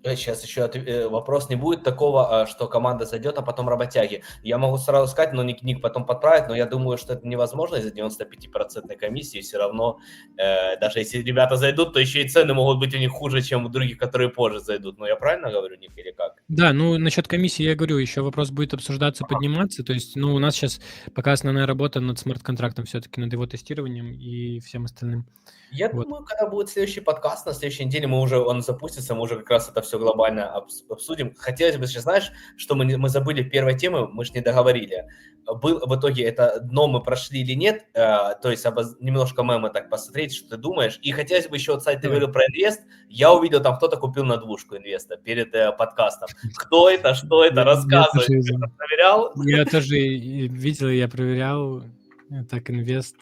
Сейчас еще вопрос, не будет такого, что команда зайдет, а потом работяги. Я могу сразу сказать, но ник потом подправит, но я думаю, что это невозможно из-за 95% комиссии. Все равно, даже если ребята зайдут, то еще и цены могут быть у них хуже, чем у других, которые позже зайдут. Но я правильно говорю, Ник, или как? Да, ну, насчет комиссии я говорю, еще вопрос будет обсуждаться, подниматься. То есть, ну, у нас сейчас пока основная работа над смарт-контрактом все-таки, над его тестированием и всем остальным. Я Вот. думаю, когда будет следующий подкаст, на следующей неделе он запустится, мы уже как раз это все глобально обсудим. Хотелось бы сейчас, знаешь, что мы забыли в первой теме, мы же не договорили. В итоге это дно мы прошли или нет, то есть немножко мемы так посмотреть, что ты думаешь. И хотелось бы еще, сайт ты говорил про инвест, я увидел, там кто-то купил на двушку инвеста перед подкастом. Кто это, что это, рассказывай. Ты проверял? Я тоже видел, я проверял, так, инвест.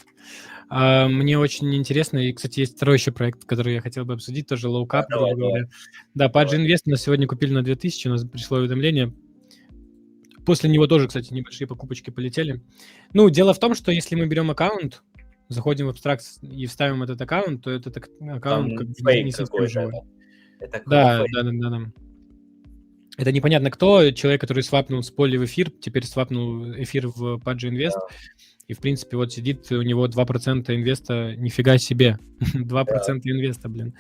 Мне очень интересно, и, кстати, есть второй еще проект, который я хотел бы обсудить, тоже лоу-кап, грубо говоря. Да, Паджи Инвест у нас сегодня купили на 2000, у нас пришло уведомление. После него тоже, кстати, небольшие покупочки полетели. Ну, дело в том, что если мы берем аккаунт, заходим в абстракт и вставим этот аккаунт, то этот аккаунт как бы не совсем живой. Да. Это непонятно кто. Человек, который свапнул с поли в эфир, теперь свапнул эфир в Паджи Инвест. Да. И, в принципе, вот сидит у него 2% инвеста. Нифига себе. 2% инвеста, блин.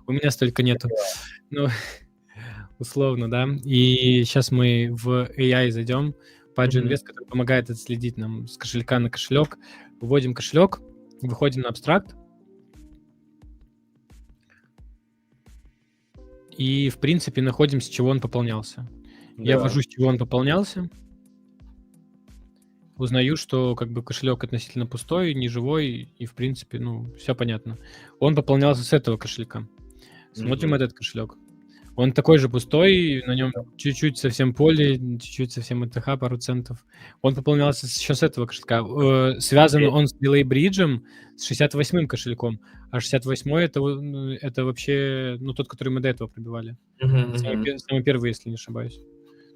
У меня столько нету. Ну, условно, да. И сейчас мы в AI зайдем. Паджи Инвест, который помогает отследить нам с кошелька на кошелек. Выводим кошелек, выходим на абстракт. И, в принципе, находим, с чего он пополнялся. Да. Я ввожу, с чего он пополнялся. Узнаю, что как бы кошелек относительно пустой, неживой, и, в принципе, ну, все понятно. Он пополнялся с этого кошелька. Смотрим этот кошелек. Он такой же пустой, на нем чуть-чуть совсем поле, чуть-чуть совсем ЭТХ, пару центов. Он пополнялся еще с этого кошелька. Связан он с Delay Bridge, с 68-м кошельком, а 68-й это вообще, ну, тот, который мы до этого пробивали. Самый первый, если не ошибаюсь.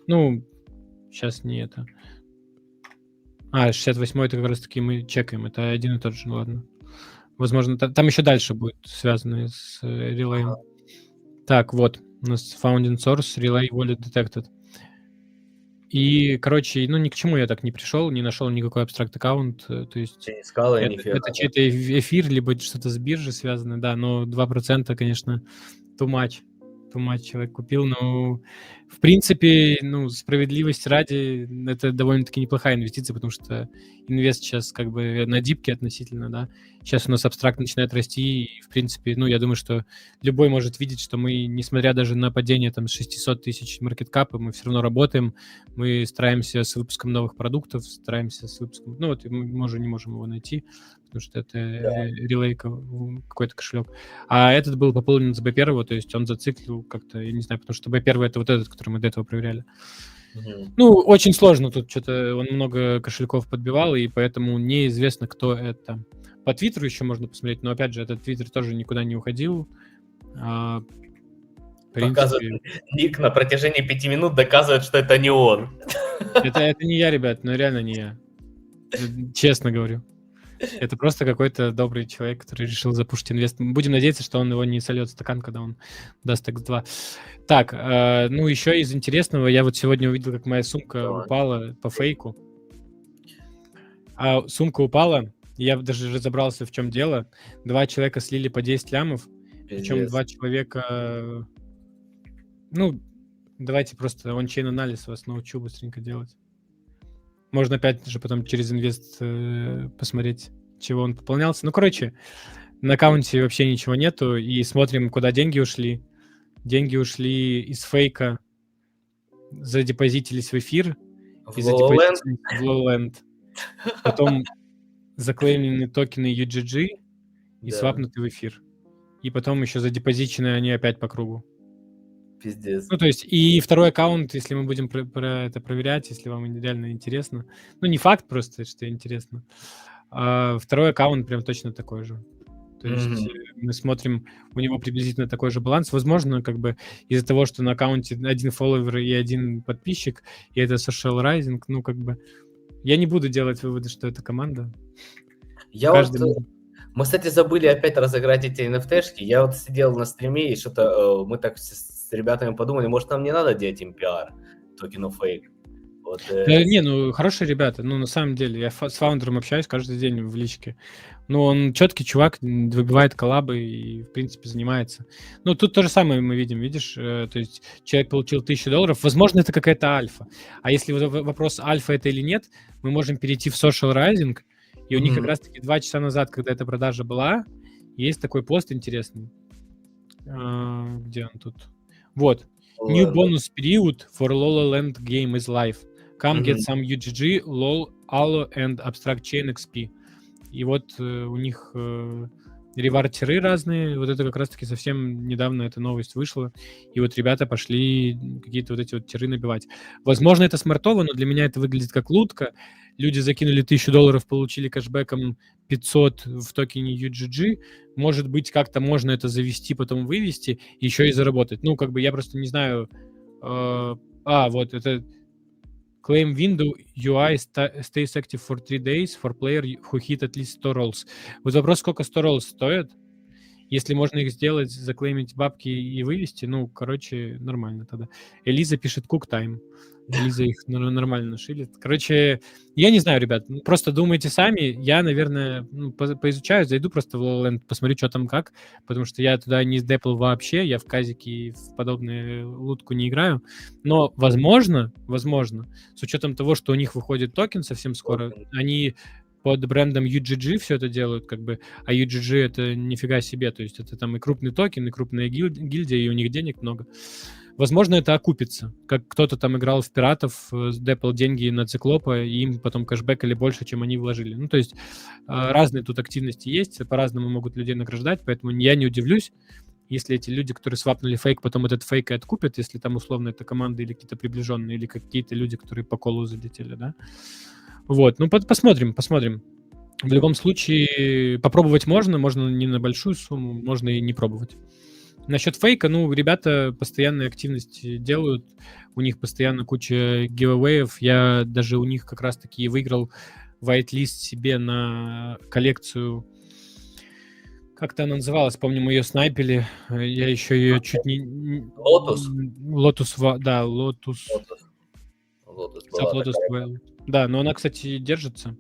Ну, сейчас не это. 68-й это как раз таки мы чекаем, это один и тот же, ладно. Возможно, там еще дальше будет связано с релеем. Так, вот, у нас founding source, relay wallet detected. И, короче, ну, ни к чему я так не пришел, не нашел никакой абстракт-аккаунт, то есть Ты не искал, и это нифига, да? чей-то эфир, либо что-то с биржи связано, да, но 2%, конечно, too much человек купил, но, в принципе, ну, справедливости ради, это довольно-таки неплохая инвестиция, потому что инвест сейчас как бы на дипке относительно, да. Сейчас у нас абстракт начинает расти, и, в принципе, ну, я думаю, что любой может видеть, что мы, несмотря даже на падение там с 600 тысяч маркеткапа, мы все равно работаем, мы стараемся с выпуском новых продуктов, стараемся с выпуском... Ну, вот мы уже не можем его найти, потому что это релей какой-то кошелек. А этот был пополнен с B1, то есть он зациклил как-то, я не знаю, потому что B1 это вот этот, который мы до этого проверяли. Ну, очень сложно, тут что-то он много кошельков подбивал, и поэтому неизвестно, кто это. По Твиттеру еще можно посмотреть, но, опять же, этот Твиттер тоже никуда не уходил. В принципе, Показывает ник на протяжении 5 минут, доказывает, что это не он. это не я, ребят, но реально не я. Честно говорю. Это просто какой-то добрый человек, который решил запушить инвест. Будем надеяться, что он его не сольет в стакан, когда он даст X2. Так, ну еще из интересного, я вот сегодня увидел, как моя сумка упала по фейку. А сумка упала, я даже разобрался, в чем дело. 2 человека слили по 10 лямов, причем 2 человека... Ну, давайте просто ончейн-анализ вас научу быстренько делать. Можно опять же потом через инвест посмотреть, чего он пополнялся. Ну, короче, на аккаунте вообще ничего нету, и смотрим, куда деньги ушли. Деньги ушли из фейка, задепозитились в эфир, и задепозитились в Lowland. Потом заклеймлены токены UGG и свапнуты в эфир. И потом еще задепозичены они опять по кругу. Пиздец. Ну, то есть, и второй аккаунт, если мы будем про это проверять, если вам реально интересно. Ну, не факт просто, что интересно. А второй аккаунт прям точно такой же. То есть мы смотрим, у него приблизительно такой же баланс. Возможно, как бы из-за того, что на аккаунте один фолловер и один подписчик, и это social rising, ну, как бы я не буду делать выводы, что это команда. Мы, кстати, забыли опять разыграть эти NFT-шки. Я вот сидел на стриме, и что-то мы так с ребятами подумали, может, нам не надо делать им пиар токенов фейк. Вот, не, ну, хорошие ребята. Ну, на самом деле, я с фаундером общаюсь каждый день в личке. Ну, он четкий чувак, выбивает коллабы и, в принципе, занимается. Ну, тут то же самое мы видим, видишь? То есть человек получил $1000, возможно, это какая-то альфа. А если вопрос, альфа это или нет, мы можем перейти в social rising, и у них как раз-таки 2 часа назад, когда эта продажа была, есть такой пост интересный. Где он тут? Вот. New bonus period for Lolaland game is live. Come get some UGG, LOL, Allo and Abstract Chain XP. И вот у них ревар-тиры разные. Вот это как раз-таки совсем недавно эта новость вышла. И вот ребята пошли какие-то вот эти вот тиры набивать. Возможно, это смартово, но для меня это выглядит как лутка. Люди закинули $1000, получили кэшбэком 500 в токене UGG. Может быть, как-то можно это завести, потом вывести, еще и заработать. Ну, как бы я просто не знаю... вот это... Claim window UI stays active for 3 days for player who hit at least 100 rolls. Вот вопрос, сколько 100 rolls стоят? Если можно их сделать, заклеймить бабки и вывести, ну, короче, нормально тогда. Элиза пишет cook time. Элиза их нормально нашилит. Короче, я не знаю, ребят, просто думайте сами. Я, наверное, поизучаю, зайду просто в Lowland, посмотрю, что там как, потому что я туда не сдепл вообще, я в казике в подобную лутку не играю. Но, возможно, с учетом того, что у них выходит токен совсем скоро, они под брендом UGG все это делают, как бы, а UGG это нифига себе, то есть это там и крупный токен, и крупная гильдия, и у них денег много. Возможно, это окупится. Как кто-то там играл в пиратов, депал деньги на циклопа, и им потом кэшбэкали больше, чем они вложили. Ну, то есть разные тут активности есть, по-разному могут людей награждать, поэтому я не удивлюсь, если эти люди, которые свапнули фейк, потом этот фейк и откупят, если там условно это команды или какие-то приближенные, или какие-то люди, которые по колу залетели, да. Вот, ну, посмотрим. В любом случае, попробовать можно не на большую сумму, можно и не пробовать. Насчет фейка, ну, ребята постоянные активности делают, у них постоянно куча гивэвеев, я даже у них как раз-таки выиграл whitelist себе на коллекцию Как-то она называлась, помню, мы ее снайпили. Я еще ее чуть не... Lotus? Лотус, да, Лотус. Lotus. Lotus Сап была Лотус. такая. Да, но она, кстати, держится.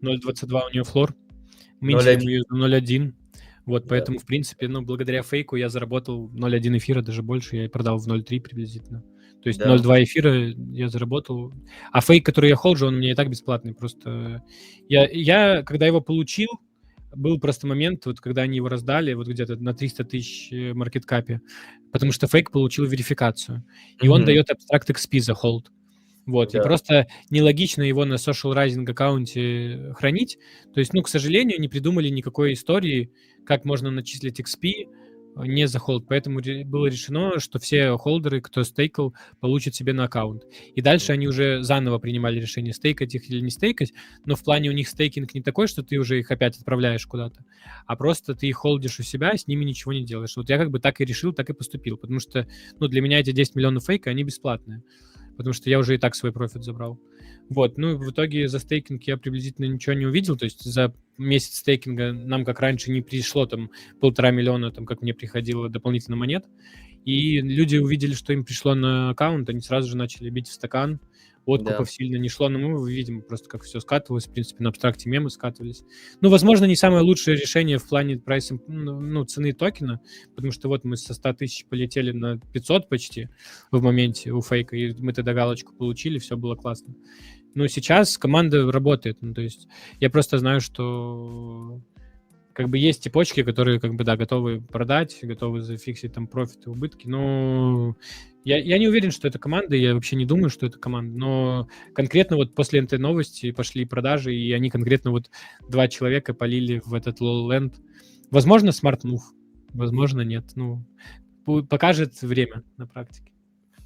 0.22 у нее флор. 0.1. Минтили мы ее за 0.1. Вот, Да. поэтому, в принципе, ну, благодаря фейку я заработал 0.1 эфира, даже больше. Я и продал в 0.3 приблизительно. То есть Да. 0.2 эфира я заработал. А фейк, который я холджу, он у меня и так бесплатный. Просто я когда его получил, был просто момент, вот когда они его раздали, вот где-то на 300 тысяч маркеткапе, потому что фейк получил верификацию. И он дает абстракт XP за холд. Вот, и Да. просто нелогично его на social rising аккаунте хранить. То есть, ну, к сожалению, не придумали никакой истории, как можно начислить XP не за холд. Поэтому было решено, что все холдеры, кто стейкал, получат себе на аккаунт. И дальше они уже заново принимали решение, стейкать их или не стейкать. Но в плане у них стейкинг не такой, что ты уже их опять отправляешь куда-то, а просто ты их холдишь у себя, с ними ничего не делаешь. Вот я как бы так и решил, так и поступил. Потому что, ну, для меня эти 10 миллионов фейка, они бесплатные. Потому что я уже и так свой профит забрал. Вот, ну, в итоге за стейкинг я приблизительно ничего не увидел, то есть за месяц стейкинга нам, как раньше, не пришло там 1,5 миллиона, там, как мне приходило дополнительно монет, и люди увидели, что им пришло на аккаунт, они сразу же начали бить в стакан, откупов сильно не шло, но мы видим просто, как все скатывалось, в принципе, на абстракте мемы скатывались. Ну, возможно, не самое лучшее решение в плане прайса, ну, цены токена, потому что вот мы со 100 тысяч полетели на 500 почти в моменте у фейка, и мы тогда галочку получили, все было классно. Но сейчас команда работает, ну, то есть я просто знаю, что как бы есть цепочки, которые как бы, да, готовы продать, готовы зафиксить там профиты, убытки, но я не уверен, что это команда, я вообще не думаю, что это команда, но конкретно вот после этой новости пошли продажи, и они конкретно вот 2 человека полили в этот Lowland. Возможно, smart move, возможно, нет. Ну, покажет время на практике.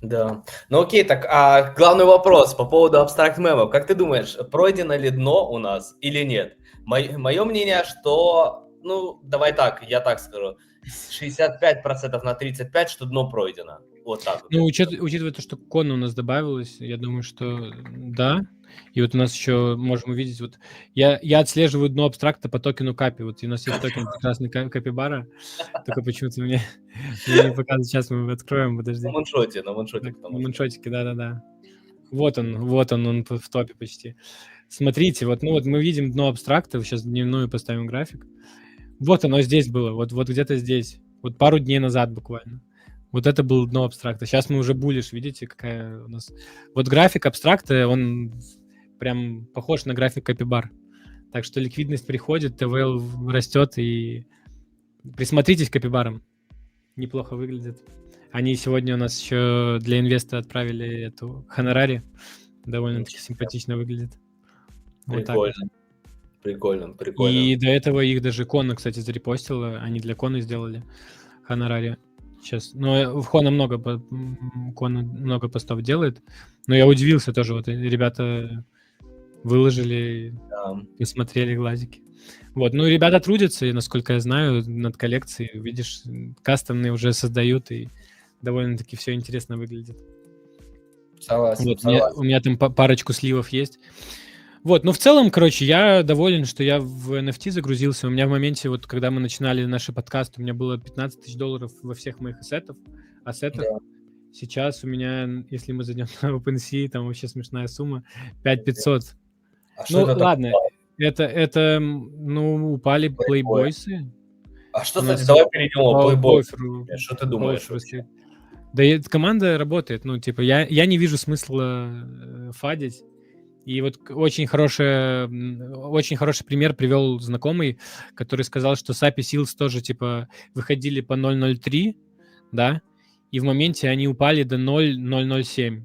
Да. Ну окей, так, а главный вопрос по поводу абстракт мемов. Как ты думаешь, пройдено ли дно у нас или нет? Мое мнение, что, ну, давай так, я так скажу, 65% на 35%, что дно пройдено. Вот так вот. Ну, учитывая то, что Кона у нас добавилось, я думаю, что да. И вот у нас еще можем увидеть, вот я отслеживаю дно абстракта по токену Капи. Вот у нас есть токен прекрасный Капибара, только почему-то мне не показывает. Сейчас мы его откроем, подожди. На ваншоте, Так, на ваншотике, да-да-да. Вот он в топе почти. Смотрите, вот, ну вот мы видим дно абстракта, сейчас дневную поставим график. Вот оно здесь было, вот где-то здесь. Вот пару дней назад буквально. Вот это было дно абстракта. Сейчас мы уже буллиш, видите, какая у нас... Вот график абстракта, он прям похож на график Капибар. Так что ликвидность приходит, ТВЛ растет, и присмотритесь к Капибарам. Неплохо выглядит. Они сегодня у нас еще для инвеста отправили эту Хонорари. Довольно-таки симпатично выглядит. Вот так вот. Прикольно. И до этого их даже Кона, кстати, зарепостила. Они для Коны сделали Хонорари. Сейчас. Но в Кона много постов делает. Но я удивился тоже. Вот ребята выложили, посмотрели глазики. Вот. Ну, ребята трудятся, и, насколько я знаю, над коллекцией. Видишь, кастомные уже создают, и довольно-таки все интересно выглядит. Согласен, вот, у меня там парочку сливов есть. Вот, ну в целом, короче, я доволен, что я в NFT загрузился. У меня в моменте, вот когда мы начинали наши подкасты, у меня было 15 тысяч долларов во всех моих ассетах. Да. Сейчас у меня, если мы зайдем на OpenSea, там вообще смешная сумма, 5500. Ну ладно, это, ну, упали плейбойсы. А что, кстати, давай перейдем о плейбойсу. Что ты думаешь? Да команда работает, ну, типа, я не вижу смысла фадить. И вот очень хороший пример привел знакомый, который сказал, что SAPI Seals тоже, типа, выходили по 0.03, да, и в моменте они упали до 0.007.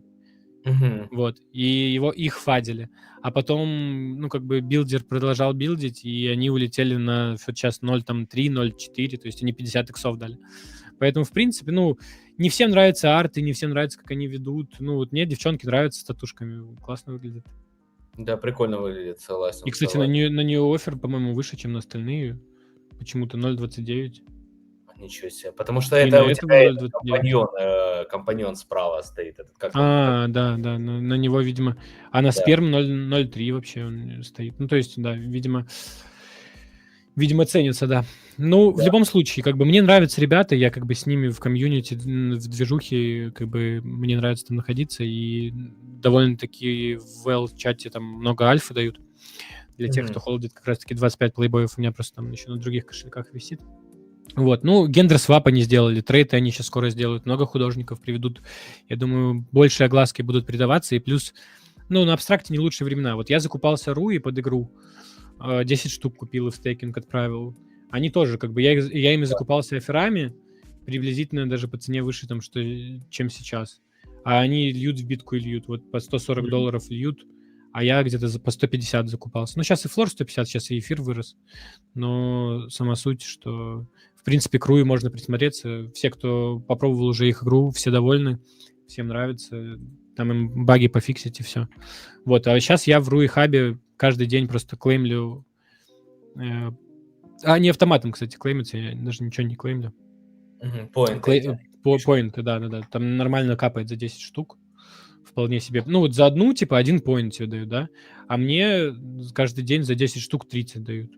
Вот, и их фадили. А потом, ну, как бы билдер продолжал билдить, и они улетели на сейчас 0.3, 0.4, то есть они 50 иксов дали. Поэтому, в принципе, ну, не всем нравятся арты, не всем нравится, как они ведут. Ну, вот мне девчонки нравятся с татушками, классно выглядит. Да, прикольно выглядит, согласен. И, кстати, на нее оффер, по-моему, выше, чем на остальные. Почему-то 0.29. Ничего себе. Потому что это у тебя компаньон справа стоит. Да, на него, видимо... А на сперм 0.03 вообще он стоит. Ну, то есть, да, видимо, Видимо, ценится, да. Ну, в Да. любом случае, как бы мне нравятся ребята, я как бы с ними в комьюнити, в движухе, как бы мне нравится там находиться, и довольно-таки в Well-чате там много альфа дают. Для тех, кто холдит как раз-таки 25 плейбоев, у меня просто там еще на других кошельках висит. Вот, ну, гендер-свап они сделали, трейты они сейчас скоро сделают, много художников приведут. Я думаю, больше огласки будут придаваться, и плюс, ну, на абстракте не лучшие времена. Вот я закупался Руи под игру, 10 штук купил и в стейкинг отправил. Они тоже, как бы, я ими закупался эфирами, приблизительно даже по цене выше, там, что, чем сейчас. А они льют в битку и льют, вот по $140 льют, а я где-то по 150 закупался. Ну, сейчас и флор 150, сейчас и эфир вырос. Но сама суть, что, в принципе, к Руи можно присмотреться. Все, кто попробовал уже их игру, все довольны, всем нравится. Там им баги пофиксить и все. Вот, а сейчас я в Руи Хабе каждый день просто клеймлю... не автоматом, кстати, клеймится, я даже ничего не клеймлю. Поинты, да. Там нормально капает за 10 штук. Вполне себе. Ну, вот за одну, типа, 1 поинт тебе дают, да? А мне каждый день за 10 штук 30 дают.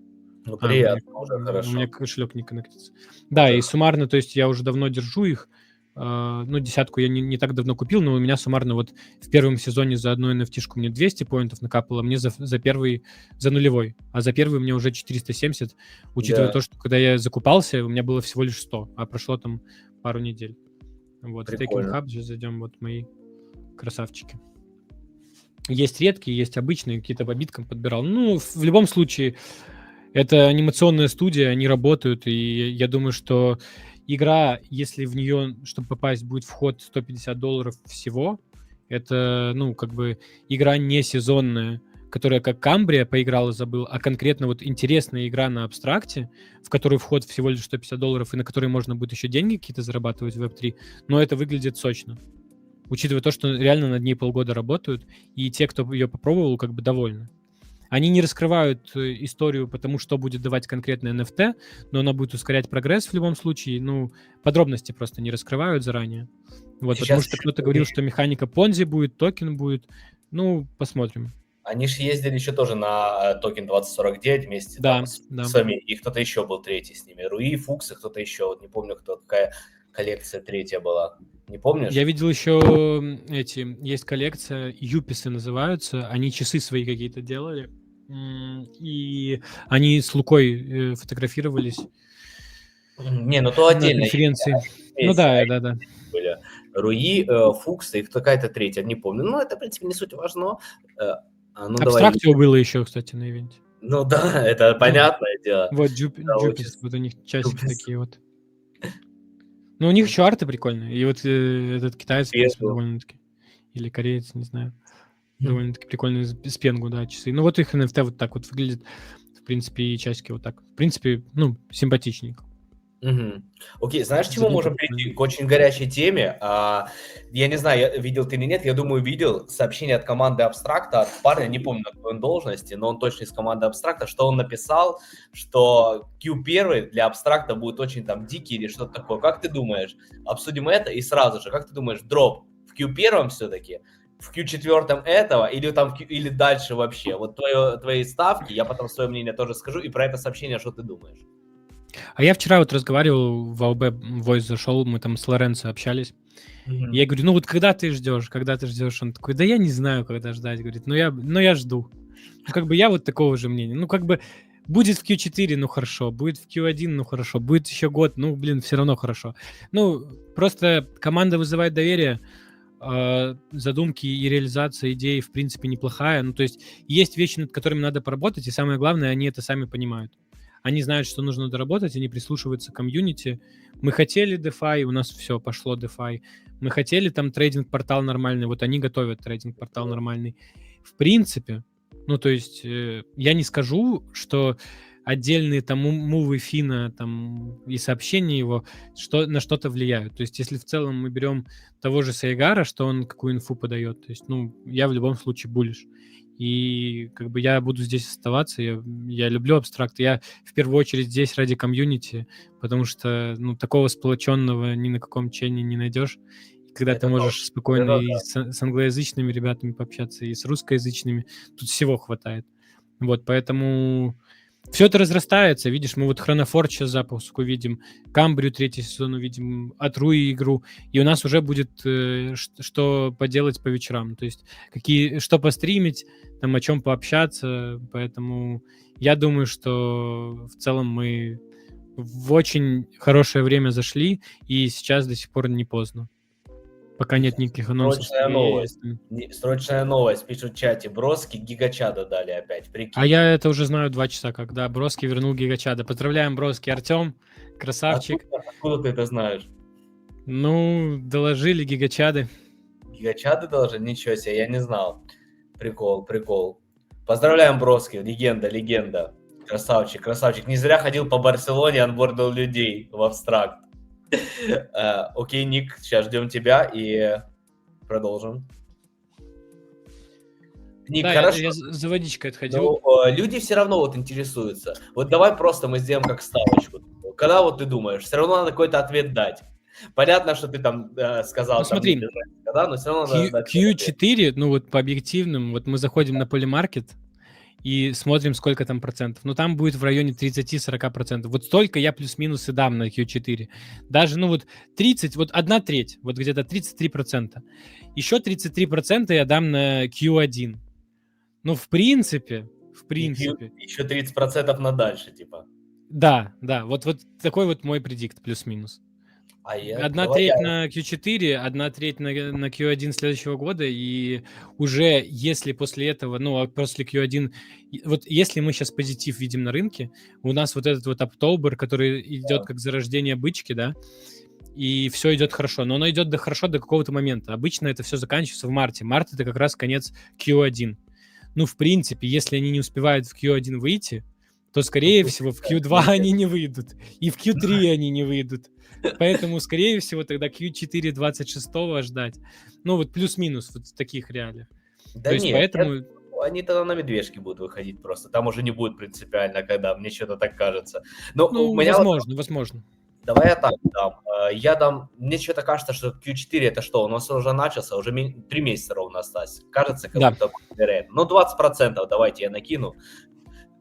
Ну, приятно, уже У хорошо. меня кошелек не коннектится. Да, и суммарно, то есть я уже давно держу их. Ну, 10 я не так давно купил, но у меня суммарно вот в первом сезоне за одну NFT-шку мне 200 поинтов накапало, мне за первый, за нулевой, а за первый мне уже 470, учитывая то, что когда я закупался, у меня было всего лишь 100, а прошло там пару недель. Вот, Staking Hub, сейчас зайдем, вот мои красавчики. Есть редкие, есть обычные, какие-то по биткам подбирал. Ну, в любом случае, это анимационная студия, они работают, и я думаю, что игра, если в нее, чтобы попасть, будет вход $150 всего, это, ну, как бы игра не сезонная, которая как Камбрия поиграла, забыл, а конкретно вот интересная игра на абстракте, в которую вход всего лишь $150, и на которой можно будет еще деньги какие-то зарабатывать в Web3, но это выглядит сочно. Учитывая то, что реально над ней полгода работают, и те, кто ее попробовал, как бы довольны. Они не раскрывают историю, потому что будет давать конкретный NFT, но она будет ускорять прогресс в любом случае. Ну, подробности просто не раскрывают заранее. Вот, потому что кто-то говорил, что механика Понзи будет, токен будет. Ну, посмотрим. Они же ездили еще тоже на токен 2049 вместе там, с вами, и кто-то еще был третий с ними. Руи, Фукс и кто-то еще. Вот не помню, какая коллекция третья была. Не помнишь? Я видел еще есть коллекция, Юписы называются. Они часы свои какие-то делали. И они с Лукой фотографировались. Не, ну то отдельно. На конференции. Ну да. Были Руи, Фукс и какая-то третья, не помню. Ну, это, в принципе, не суть важно. Абстрактио было еще, кстати, на ивенте. Ну да, это понятное дело. Вот Джупис, вот у них часики такие вот. Ну, у них еще арты прикольные. И вот этот китаец, в принципе, довольно-таки. Или кореец, не знаю. Довольно-таки прикольные с Пенгу, да, часы. Ну, вот их NFT вот так вот выглядит. В принципе, и часики вот так. В принципе, ну, симпатичненько. Окей, знаешь, к чему можем прийти? К очень горячей теме. Я не знаю, видел ты или нет, я думаю, видел сообщение от команды Абстракта, от парня, не помню, на какой он должности, но он точно из команды Абстракта, что он написал, что Q1 для Абстракта будет очень там дикий или что-то такое. Как ты думаешь? Обсудим это и сразу же, как ты думаешь, дроп в Q1 все-таки? В Q4 этого или дальше вообще? Вот твои ставки, я потом свое мнение тоже скажу, и про это сообщение что ты думаешь? А я вчера вот разговаривал, в АОБ Voice зашел, мы там с Лоренцо общались. Я говорю, ну вот когда ты ждешь? Он такой, да я не знаю, когда ждать. Говорит, ну я жду. Ну как бы я вот такого же мнения. Ну как бы будет в Q4, ну хорошо. Будет в Q1, ну хорошо. Будет еще год, ну блин, все равно хорошо. Ну просто команда вызывает доверие. Задумки и реализация идей в принципе неплохая. Ну то есть есть вещи, над которыми надо поработать, и самое главное, они это сами понимают. Они знают, что нужно доработать, они прислушиваются к комьюнити. Мы хотели DeFi, у нас все, пошло DeFi. Мы хотели там трейдинг-портал нормальный, вот они готовят трейдинг-портал нормальный. В принципе, ну, то есть я не скажу, что отдельные там мувы Фина там, и сообщения его на что-то влияют. То есть если в целом мы берем того же Сайгара, что он какую инфу подает, то есть, ну, я в любом случае буллиш. И как бы я буду здесь оставаться, я люблю абстракт, я в первую очередь здесь ради комьюнити, потому что, ну, такого сплоченного ни на каком чене не найдешь, когда ты можешь спокойно и с англоязычными ребятами пообщаться, и с русскоязычными, тут всего хватает. Вот, поэтому все это разрастается, видишь, мы вот Хронофорд сейчас запуск увидим, Камбрию 3-й сезон увидим, Атруи игру, и у нас уже будет что поделать по вечерам, то есть что постримить, там о чем пообщаться, поэтому я думаю, что в целом мы в очень хорошее время зашли, и сейчас до сих пор не поздно. Пока нет никаких анонсов. Срочная новость. Пишут в чате. Броски гигачада дали опять. Прикинь. А я это уже знаю 2 часа, когда Броски вернул гигачада. Поздравляем, Броски. Артем, красавчик. Откуда ты это знаешь? Ну, доложили гигачады. Гигачады доложили? Ничего себе, я не знал. Прикол. Поздравляем, Броски. Легенда. Красавчик. Не зря ходил по Барселоне, анбордил людей в абстракт. Окей, Ник, сейчас ждем тебя и продолжим. Ник, да, хорошо. я за водичкой отходил. Но люди все равно вот интересуются. Вот давай просто мы сделаем как ставочку. Когда вот ты думаешь, все равно надо какой-то ответ дать. Понятно, что ты там сказал, ну, смотри, там, да, но все равно надо дать Q4, ну вот по объективным, вот мы заходим на Polymarket и смотрим, сколько там процентов. Ну, там будет в районе 30-40%. Вот столько я плюс-минус и дам на Q4. Даже, ну, вот 30, вот 1/3, вот где-то 33%. Еще 33% я дам на Q1. Ну, в принципе. Еще 30% на дальше, типа. Да, вот такой вот мой предикт, плюс-минус. 1/3 на Q4, 1/3 на Q1 следующего года, и уже если после этого, ну, после Q1, вот если мы сейчас позитив видим на рынке, у нас вот этот вот October, который идет как зарождение бычки, да, и все идет хорошо, но оно идет хорошо до какого-то момента. Обычно это все заканчивается в марте. Март — это как раз конец Q1. Ну, в принципе, если они не успевают в Q1 выйти, то, скорее всего, в Q2 они не выйдут, и в Q3 они не выйдут. Поэтому, скорее всего, тогда Q4 26-го ждать. Ну, вот плюс-минус вот в таких реалиях. Да нет, поэтому... они тогда на медвежки будут выходить просто. Там уже не будет принципиально, когда мне что-то так кажется. Но ну, у меня возможно. Давай я так дам. Мне что-то кажется, что Q4 это что? У нас уже начался, уже 3 месяца ровно осталось. Кажется, как будто вероятно. Ну, 20% давайте я накину.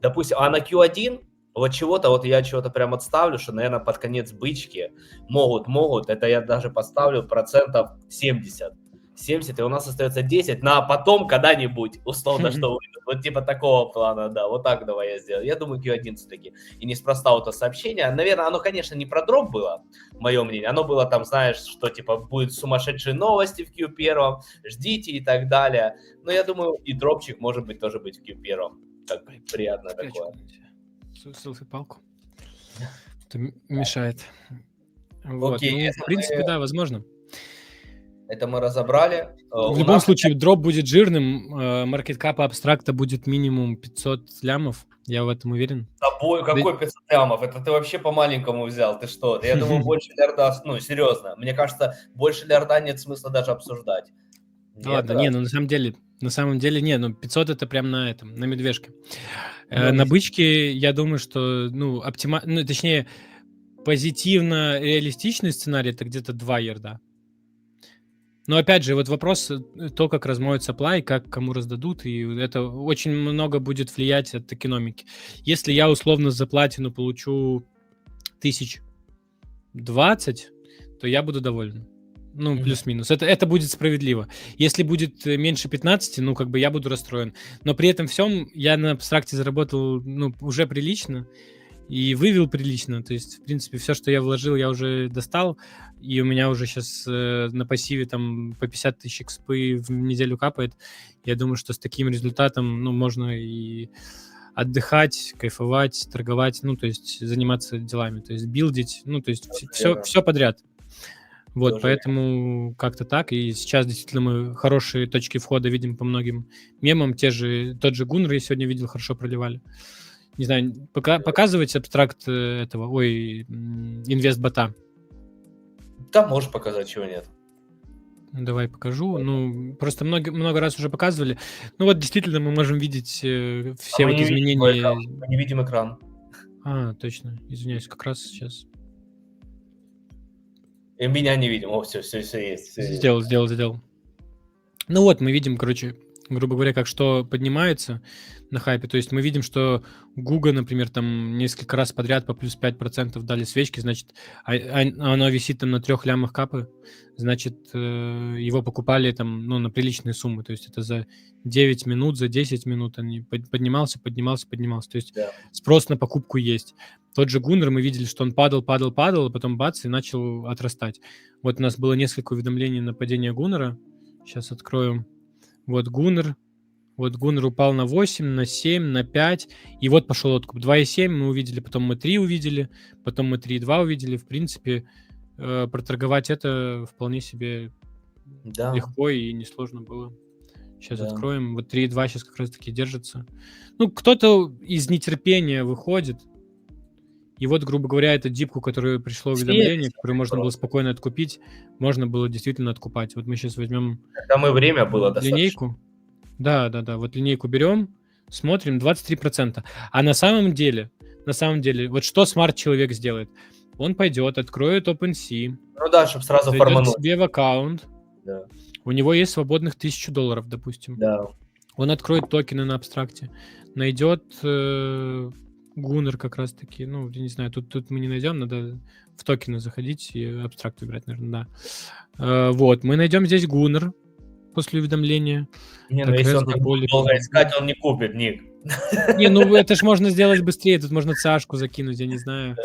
Допустим, а на Q1 вот чего-то, вот я чего-то прям отставлю, что, наверное, под конец бычки могут, это я даже поставлю процентов 70, и у нас остается 10, на потом когда-нибудь, условно, что выйдет. Вот типа такого плана, да, вот так давай я сделаю. Я думаю, Q1 все-таки. И неспроста вот это сообщение. Наверное, оно, конечно, не про дроп было, мое мнение. Оно было там, знаешь, что типа будет сумасшедшие новости в Q1, ждите и так далее. Но я думаю, и дропчик может быть тоже быть в Q1. Так приятно такое. Ссылки палку. Это мешает. Вот. Окей, ну, в принципе, да, возможно. Это мы разобрали. В любом случае, дроп будет жирным, маркеткап абстракта будет минимум 500 лямов, я в этом уверен. Какой 500 лямов? Это ты вообще по-маленькому взял, ты что? Я думаю, больше лярда, ну, серьезно, мне кажется, больше лярда нет смысла даже обсуждать. Ладно, не, ну, на самом деле, не, ну, 500 это прям на медвежке. На бычке, я думаю, что, ну, точнее, позитивно-реалистичный сценарий это где-то 2 ярда. Но опять же, вот вопрос то, как размоют supply, как кому раздадут, и это очень много будет влиять от экономики. Если я условно за платину получу 1020, то я буду доволен. Ну, плюс-минус. Это будет справедливо. Если будет меньше 15, ну, как бы я буду расстроен. Но при этом всем я на абстракте заработал, ну, уже прилично и вывел прилично. То есть, в принципе, все, что я вложил, я уже достал. И у меня уже сейчас на пассиве там по 50 тысяч экспы в неделю капает. Я думаю, что с таким результатом, ну, можно и отдыхать, кайфовать, торговать, ну, то есть заниматься делами, то есть билдить, ну, то есть все подряд. Вот, тоже поэтому как-то так. И сейчас действительно мы хорошие точки входа видим по многим мемам. Тот же Гуннер я сегодня видел, хорошо проливали. Не знаю, показывать абстракт инвестбота? Да, можешь показать, чего нет. Давай покажу. Ну, просто много раз уже показывали. Ну вот действительно мы можем видеть все вот изменения. Мы не видим экран. Точно. Извиняюсь, как раз сейчас. И меня не видим. О, все есть. Сделал. Ну вот, мы видим, короче, грубо говоря, как что поднимается на хайпе. То есть мы видим, что Гуга, например, там несколько раз подряд по плюс 5% дали свечки, значит, оно висит там на 3 лямах капы, значит, его покупали там, ну, на приличные суммы. То есть это за 9 минут, за 10 минут они поднимался. То есть Да. спрос на покупку есть. Тот же Гуннер, мы видели, что он падал, а потом бац, и начал отрастать. Вот у нас было несколько уведомлений на падение Гуннера. Сейчас откроем. Вот Гуннер упал на 8, на 7, на 5, и вот пошел откуп. 2,7 мы увидели, потом мы 3 увидели, потом мы 3,2 увидели. В принципе, проторговать это вполне себе Да, легко и несложно было. Сейчас да. откроем. Вот 3,2 сейчас как раз-таки держится. Ну, кто-то из нетерпения выходит, и вот, грубо говоря, эту дипку, которую пришло уведомление, которую можно было спокойно откупить, можно было действительно откупать. Вот мы сейчас возьмем Там и время было достаточно. линейку. Да. Вот линейку берем, смотрим, 23%. А на самом деле, вот что смарт-человек сделает? Он пойдет, откроет OpenSea, Ну да, чтобы сразу зайдет к формануть. себе в аккаунт, Да, у него есть свободных $1000, допустим. да. Он откроет токены на абстракте, найдет Гуннер как раз-таки, ну, я не знаю, тут мы не найдем, надо в токены заходить и абстракт выбирать, наверное, да. Вот, мы найдем здесь Гуннер после уведомления. Не, ну Так, если он Raspberry так будет Pi. долго искать, он не купит, Ник. Не, ну это ж можно сделать быстрее, тут можно CH-ку закинуть, я не знаю.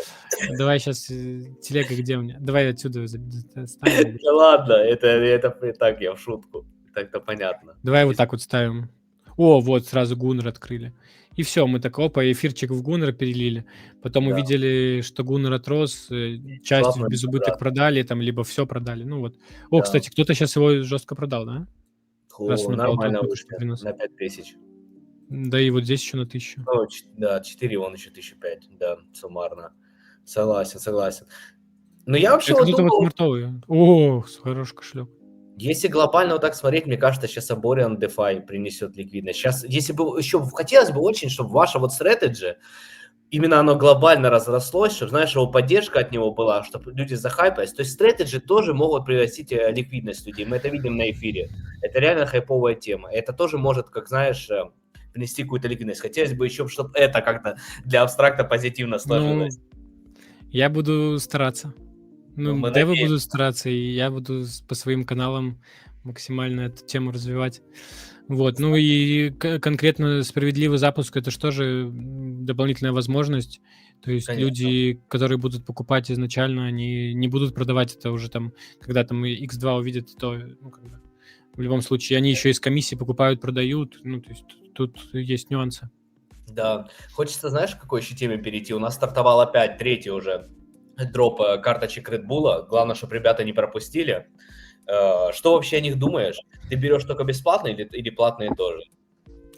Давай сейчас, телега где у меня? Давай отсюда ставим. Да ладно, это и так я в шутку. Так-то понятно. Давай вот так вот ставим. О, вот, сразу Гуннер открыли. И все, мы так, опа, эфирчик в Гуннер перелили. Потом Да. увидели, что Гуннер отрос, часть Классно, без убыток да. продали, там, либо все продали. Ну вот. О, Да. кстати, кто-то сейчас его жестко продал, да? Раз О, он упал, нормально только вышли что принес. на 5000. Да и вот здесь еще на 1000. Ну, да, 4 вон еще 1005, да, суммарно. Согласен. Но я вообще Это вот кто-то вот думал, смартовый. О, хороший кошелек. если глобально вот так смотреть, мне кажется, сейчас Aborian DeFi принесет ликвидность. Сейчас, если бы еще хотелось бы очень, чтобы ваша вот strategy, именно оно глобально разрослось, чтобы, знаешь, его поддержка от него была, чтобы люди захайпались. То есть strategy тоже могут приносить ликвидность людей. Мы это видим на эфире. Это реально хайповая тема. Это тоже может, как знаешь, принести какую-то ликвидность. Хотелось бы еще, чтобы это как-то для абстракта позитивно сложилось. Я буду стараться. Ну, мы Девы надеемся. будут стараться, и я буду по своим каналам максимально эту тему развивать. Вот, ну и конкретно справедливый запуск — это же тоже дополнительная возможность. То есть Конечно. люди, которые будут покупать изначально, они не будут продавать это уже там, когда там X2 увидят, то ну, как бы, в любом случае они еще из комиссии покупают, продают. Ну, то есть тут есть нюансы. Да. Хочется, знаешь, к какой еще теме перейти? У нас стартовал опять третий уже дроп карточек Red Bull. Главное, чтобы ребята не пропустили. Что вообще о них думаешь? Ты берешь только бесплатные или платные тоже?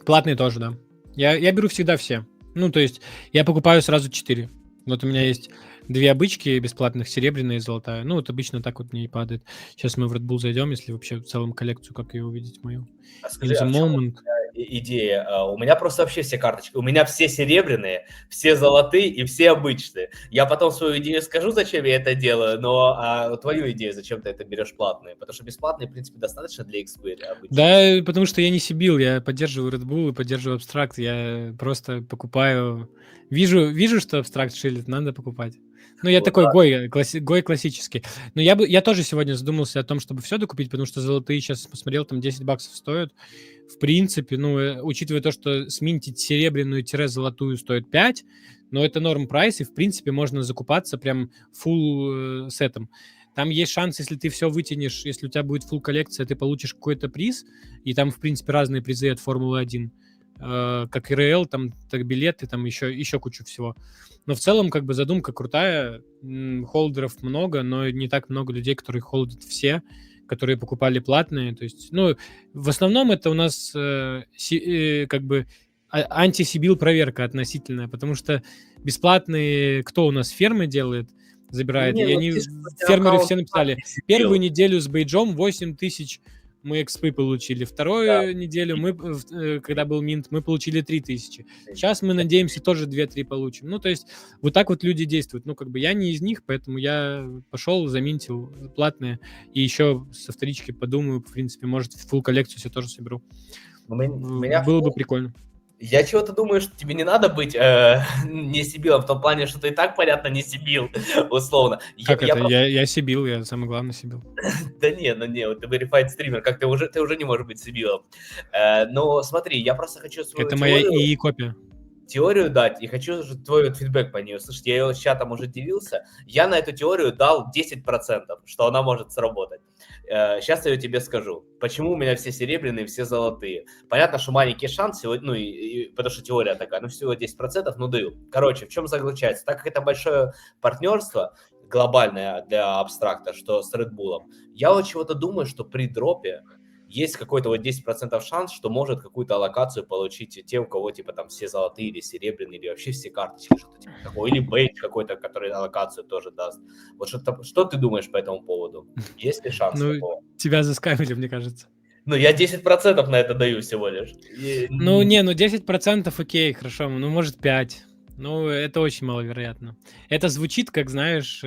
Платные тоже, да. Я беру всегда все. Ну, то есть я покупаю сразу 4. Вот у меня есть 2 обычки бесплатных, серебряная и золотая. Ну, вот обычно так вот мне и падает. Сейчас мы в Red Bull зайдем, если вообще в целом коллекцию, как ее увидеть мою. А скажи, In the в чем moment. идея? У меня просто вообще все карточки. У меня все серебряные, все золотые и все обычные. Я потом свою идею скажу, зачем я это делаю, но твою идею, зачем ты это берешь платные? Потому что бесплатные, в принципе, достаточно для XP обычно. Да, потому что я не сибил, я поддерживаю Red Bull и поддерживаю абстракт. Я просто покупаю... Вижу, что абстракт шилит, надо покупать. Ну, я Вот такой так. гой классический. Но я тоже сегодня задумался о том, чтобы все докупить, потому что золотые сейчас посмотрел, там $10 стоят. В принципе, ну, учитывая то, что сминтить серебряную-золотую стоит 5, но это норм прайс, и в принципе можно закупаться прям full сетом. Там есть шанс, если ты все вытянешь, если у тебя будет full коллекция, ты получишь какой-то приз, и там, в принципе, разные призы от Формулы-1, как ИРЛ, там, так билеты, там еще кучу всего. Но в целом, как бы, задумка крутая, холдеров много, но не так много людей, которые холдят все, которые покупали платные. То есть, ну, в основном это у нас как бы антисибил проверка относительная, потому что бесплатные, кто у нас фермы делает, забирает, Не, и ну, они, ты ж, у тебя фермеры аккаунт все написали, антисибил. первую неделю с бейджом 8000 мы экспы получили, вторую неделю мы, когда был минт, мы получили 3000. Сейчас мы надеемся тоже 2-3 получим. Ну, то есть вот так вот люди действуют. Ну, как бы я не из них, поэтому я пошел, заминтил платные, и еще со вторички подумаю, в принципе, может, full коллекцию себе тоже соберу. У меня Было бы прикольно. Я чего-то думаю, что тебе не надо быть не сибилом, в том плане, что ты и так, понятно, не сибил, условно. Как Я это? просто... Я сибил, я самый главный сибил. Да не, ну не, вот ты verified стример, как ты уже не можешь быть сибилом. Но смотри, я просто хочу свою Это моя теорию... ИИ-копия. теорию дать, и хочу же твой вот фидбэк по ней. Слушайте, я ее с чатом уже делился. Я на эту теорию дал 10%, что она может сработать. Сейчас я тебе скажу. Почему у меня все серебряные, все золотые? Понятно, что маленький шанс, ну, потому что теория такая, ну, всего 10%, ну, даю. Короче, в чем заключается? Так как это большое партнерство, глобальное для абстракта, что с Red Bull, я вот чего-то думаю, что при дропе есть какой-то вот 10% шанс, что может какую-то аллокацию получить те, у кого типа там все золотые или серебряные, или вообще все карточки, что-то типа такого, или бейдж какой-то, который аллокацию тоже даст. Вот что ты думаешь по этому поводу? Есть ли шанс Ну, такого? тебя заскамили, мне кажется. Ну, я 10% на это даю всего лишь. Ну, не, ну 10% окей, хорошо, ну, может 5. Ну, это очень маловероятно. Это звучит, как, знаешь,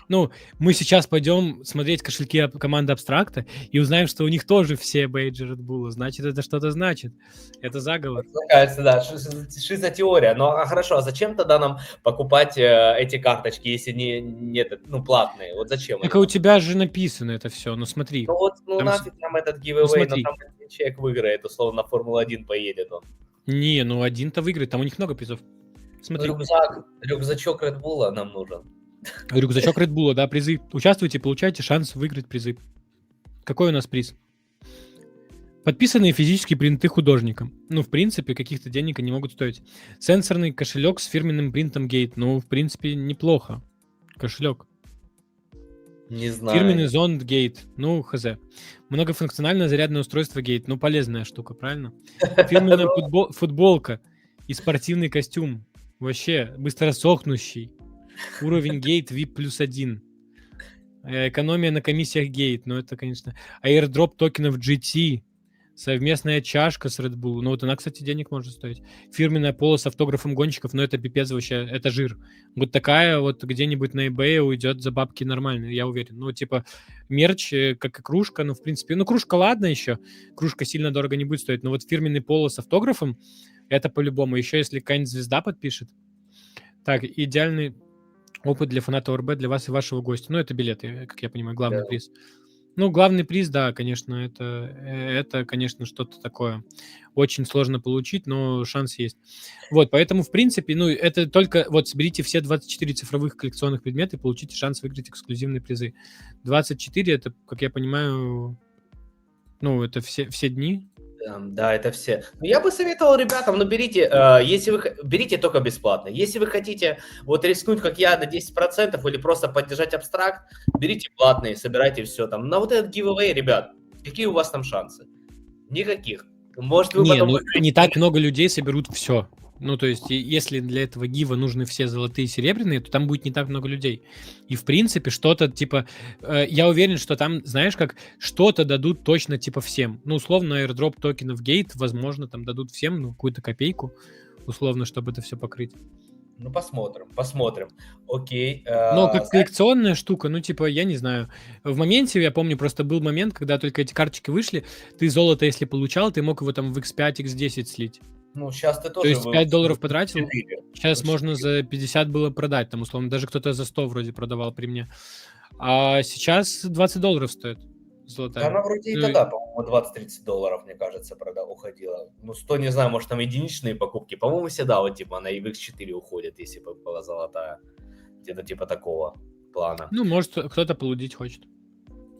ну, мы сейчас пойдем смотреть кошельки команды Абстракта и узнаем, что у них тоже все бейджи Red Bull. Значит, это что-то значит. Это заговор. Кажется, да, шизотеория. Ну, хорошо, а зачем тогда нам покупать эти карточки, если ну, платные? Вот зачем Так они а у нам? тебя же написано это все, ну смотри. Ну вот, ну Там нафиг нам этот Ну giveaway, но смотри. там один человек выиграет, условно, на Формулу-1 поедет он. Не, ну один-то выиграет, там у них много призов. Ну, Смотри. рюкзачок Red Bull нам нужен. Рюкзачок Red Bull, да, призы. Участвуйте, получайте шанс выиграть призы. Какой у нас приз? Подписанные физически принты художником. Ну, в принципе, каких-то денег они могут стоить. Сенсорный кошелек с фирменным принтом Gate. Ну, в принципе, неплохо. Кошелек. Не знаю. Фирменный зонд Gate. Ну, хз. Многофункциональное зарядное устройство Gate. Ну, полезная штука, правильно? Фирменная футболка и спортивный костюм. Вообще, быстро сохнущий. Уровень Gate VIP +1. Экономия на комиссиях Gate. Ну, это, конечно... Airdrop токенов GT. Совместная чашка с Red Bull. Ну, вот она, кстати, денег может стоить. Фирменная поло с автографом гонщиков. Ну, это пипец вообще. Это жир. Вот такая вот где-нибудь на eBay уйдет за бабки нормально, я уверен. Ну, типа, мерч, как и кружка. Ну, в принципе, ну, кружка ладно еще. Кружка сильно дорого не будет стоить. Но вот фирменный поло с автографом, это по-любому. Еще если какая-нибудь звезда подпишет. Так, идеальный опыт для фаната ОРБ, для вас и вашего гостя. Ну, это билеты, как я понимаю, главный приз. Ну, главный приз, да, конечно, это, конечно, что-то такое. Очень сложно получить, но шанс есть. Вот, поэтому, в принципе, ну, это только... Вот, соберите все 24 цифровых коллекционных предмета и получите шанс выиграть эксклюзивные призы. 24, это, как я понимаю, ну, это все дни. Да, это все. Но я бы советовал ребятам, ну, берите, если вы берите только бесплатно. Если вы хотите вот рискнуть, как я, на 10% или просто поддержать абстракт, берите платные, собирайте все там. На вот этот giveaway, ребят, какие у вас там шансы? Никаких. Может, вы потом... Ну, не так много людей соберут все. Ну, то есть, если для этого гива нужны все золотые и серебряные, то там будет не так много людей. И, в принципе, что-то, типа, я уверен, что там, знаешь, как что-то дадут точно, типа, всем. Ну, условно, airdrop токенов Gate, возможно, там дадут всем, ну, какую-то копейку, условно, чтобы это все покрыть. Ну, посмотрим. Окей. Но как коллекционная штука, ну, типа, я не знаю. В моменте, я помню, просто был момент, когда только эти карточки вышли, ты золото, если получал, ты мог его там в X5, X10 слить. Ну, сейчас ты тоже... То есть $5 потратил, 4. сейчас можно за 50 было продать, там, условно, даже кто-то за 100 вроде продавал при мне. А сейчас $20 стоит золотая. Да, она вроде и тогда, по-моему, $20-30, мне кажется, уходила. Ну, 100, не знаю, может, там единичные покупки. По-моему, всегда вот, типа, она и в X4 уходит, если бы была золотая. Где-то типа такого плана. Ну, может, кто-то полудить хочет.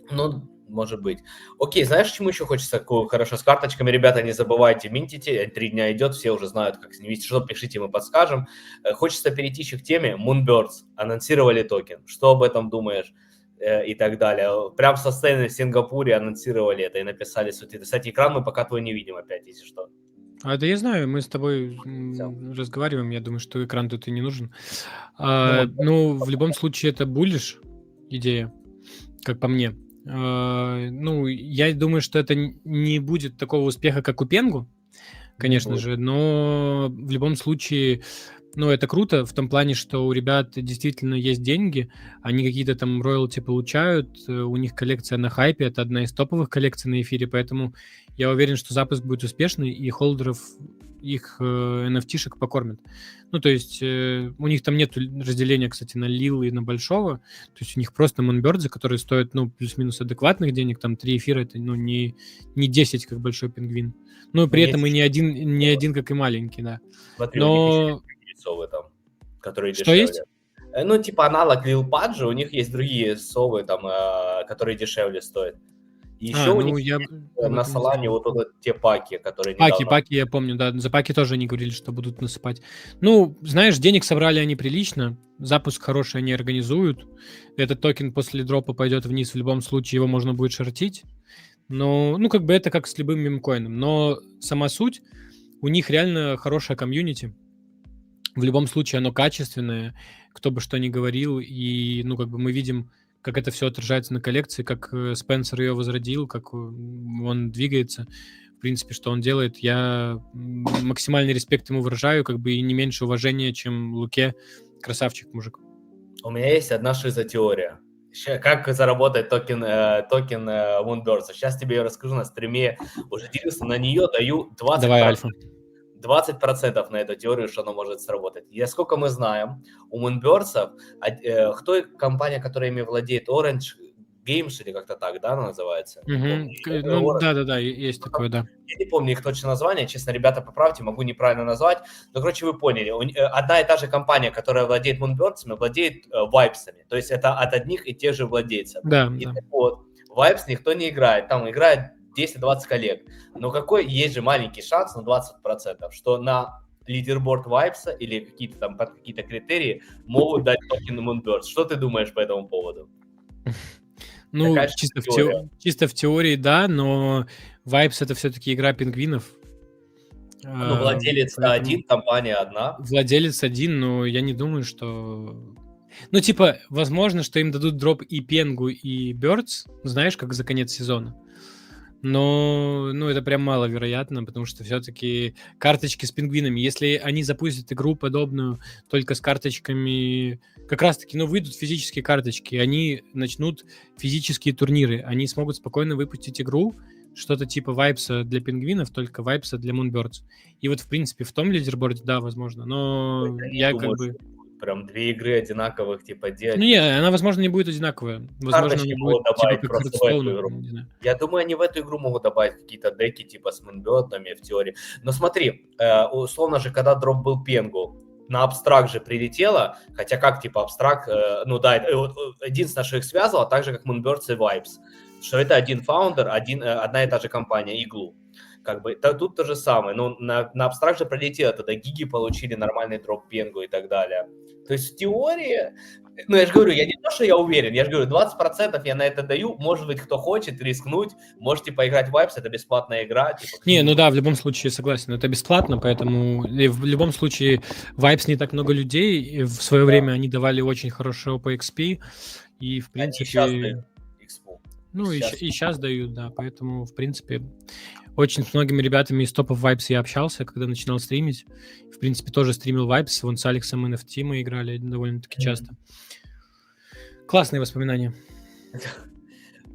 Ну, может быть. Окей, знаешь, чему еще хочется? Хорошо, с карточками, ребята, не забывайте, минтите, 3 дня идет, все уже знают, как с ними. Если что, пишите, мы подскажем. Хочется перейти еще к теме. Moonbirds анонсировали токен. Что об этом думаешь? И так далее. Прям со сцены в Сингапуре анонсировали это и написали сути. Кстати, экран мы пока твой не видим опять, если что. А, да я знаю, мы с тобой разговариваем, я думаю, что экран тут и не нужен. Ну, в любом случае, это буллиш идея, как по мне. Ну, я думаю, что это не будет такого успеха, как у Пенгу, конечно же, но в любом случае Ну, это круто в том плане, что у ребят действительно есть деньги, они какие-то там роялти получают, у них коллекция на хайпе, это одна из топовых коллекций на эфире, поэтому я уверен, что запуск будет успешный, и холдеров их NFT-шек покормят. Ну, то есть у них там нет разделения, кстати, на Лил и на Большого, то есть у них просто Moonbirds, которые стоят, ну, плюс-минус адекватных денег, там 3 эфира, это, ну, не 10, как Большой Пингвин. Ну, и при этом и не один, как и маленький, да. Смотри, у них еще Но... есть другие совы там, которые Что дешевле. есть? Ну, типа аналог Lil Pudgy, у них есть другие совы там, которые дешевле стоят. И еще у ну, них я есть об на этом не Solana знал. вот те паки, которые Паки, недавно... я помню, да. За паки тоже они говорили, что будут насыпать. Ну, знаешь, денег собрали они прилично, запуск хороший они организуют. Этот токен после дропа пойдет вниз, в любом случае его можно будет шортить. Но, ну, как бы это как с любым мемкоином. Но сама суть, у них реально хорошая комьюнити. В любом случае оно качественное, кто бы что ни говорил. И, ну, как бы мы видим, как это все отражается на коллекции, как Спенсер ее возродил, как он двигается. В принципе, что он делает, я максимальный респект ему выражаю, как бы и не меньше уважения, чем Луке. Красавчик, мужик. У меня есть одна шизотеория. Как заработать токен Moonbirds. Сейчас тебе ее расскажу на стриме. Уже делился, на нее даю 20%. Давай, Альфа. 20% на эту теорию, что она может сработать. И сколько мы знаем, у Moonbirds, кто компания, которая ими владеет, Orange Games или как-то так, да, она называется? Ну, да, есть такое, да. Я не помню их точное название, честно, ребята, поправьте, могу неправильно назвать, но, короче, вы поняли, одна и та же компания, которая владеет Moonbirds, владеет Vibes-ами, то есть это от одних и тех же владельцев. Да, и да. Так вот, Vibes никто не играет, там играет 10-20 коллег, но какой есть же маленький шанс на 20%, что на лидерборд Vibes или какие-то там под какие-то критерии могут дать токен Moonbirds. Что ты думаешь по этому поводу? Ну, чисто в теории, да, но Vibes — это все-таки игра пингвинов. Ну, владелец один, компания одна. Владелец один, но я не думаю, что... Ну, типа, возможно, что им дадут дроп и Пенгу, и Birds, знаешь, как за конец сезона. Но, ну, это прям маловероятно, потому что все-таки карточки с пингвинами, если они запустят игру подобную только с карточками, как раз-таки, ну, выйдут физические карточки, они начнут физические турниры, они смогут спокойно выпустить игру, что-то типа Вайпса для пингвинов, только Вайпса для Moonbirds. И вот, в принципе, в том лидерборде, да, возможно, но я думаю, как бы... Прям две игры одинаковых, типа, делать. Ну, не, она, возможно, не будет одинаковая. Возможно, она будет, типа, как Хардстоун, не знаю. Я думаю, они в эту игру могут добавить какие-то деки, типа, с Moonbirds'ами в теории. Но смотри, условно же, когда дроп был Пенгу, на абстракт же прилетело, хотя как, типа, абстракт, ну да, единственное, что их связывало, так же, как Moonbirds и Vibes, что это один фаундер, одна и та же компания, Иглу. Как бы тут то же самое. Но на абстракт же пролетело, тогда гиги получили нормальный дроп Пенгу и так далее. То есть в теории, ну я же говорю, я не то, что я уверен, я же говорю, 20% я на это даю, может быть, кто хочет рискнуть, можете поиграть в Vibes, это бесплатная игра. Типа, не, ну да, в любом случае согласен, это бесплатно, поэтому в любом случае Vibes не так много людей, и в свое время они давали очень хорошего по XP, и в принципе... Ну и сейчас дают, да, поэтому в принципе... Очень с многими ребятами из топов Vibes я общался, когда начинал стримить. В принципе, тоже стримил Vibes. Вон с Алексом NFT мы играли довольно-таки часто. Классные воспоминания.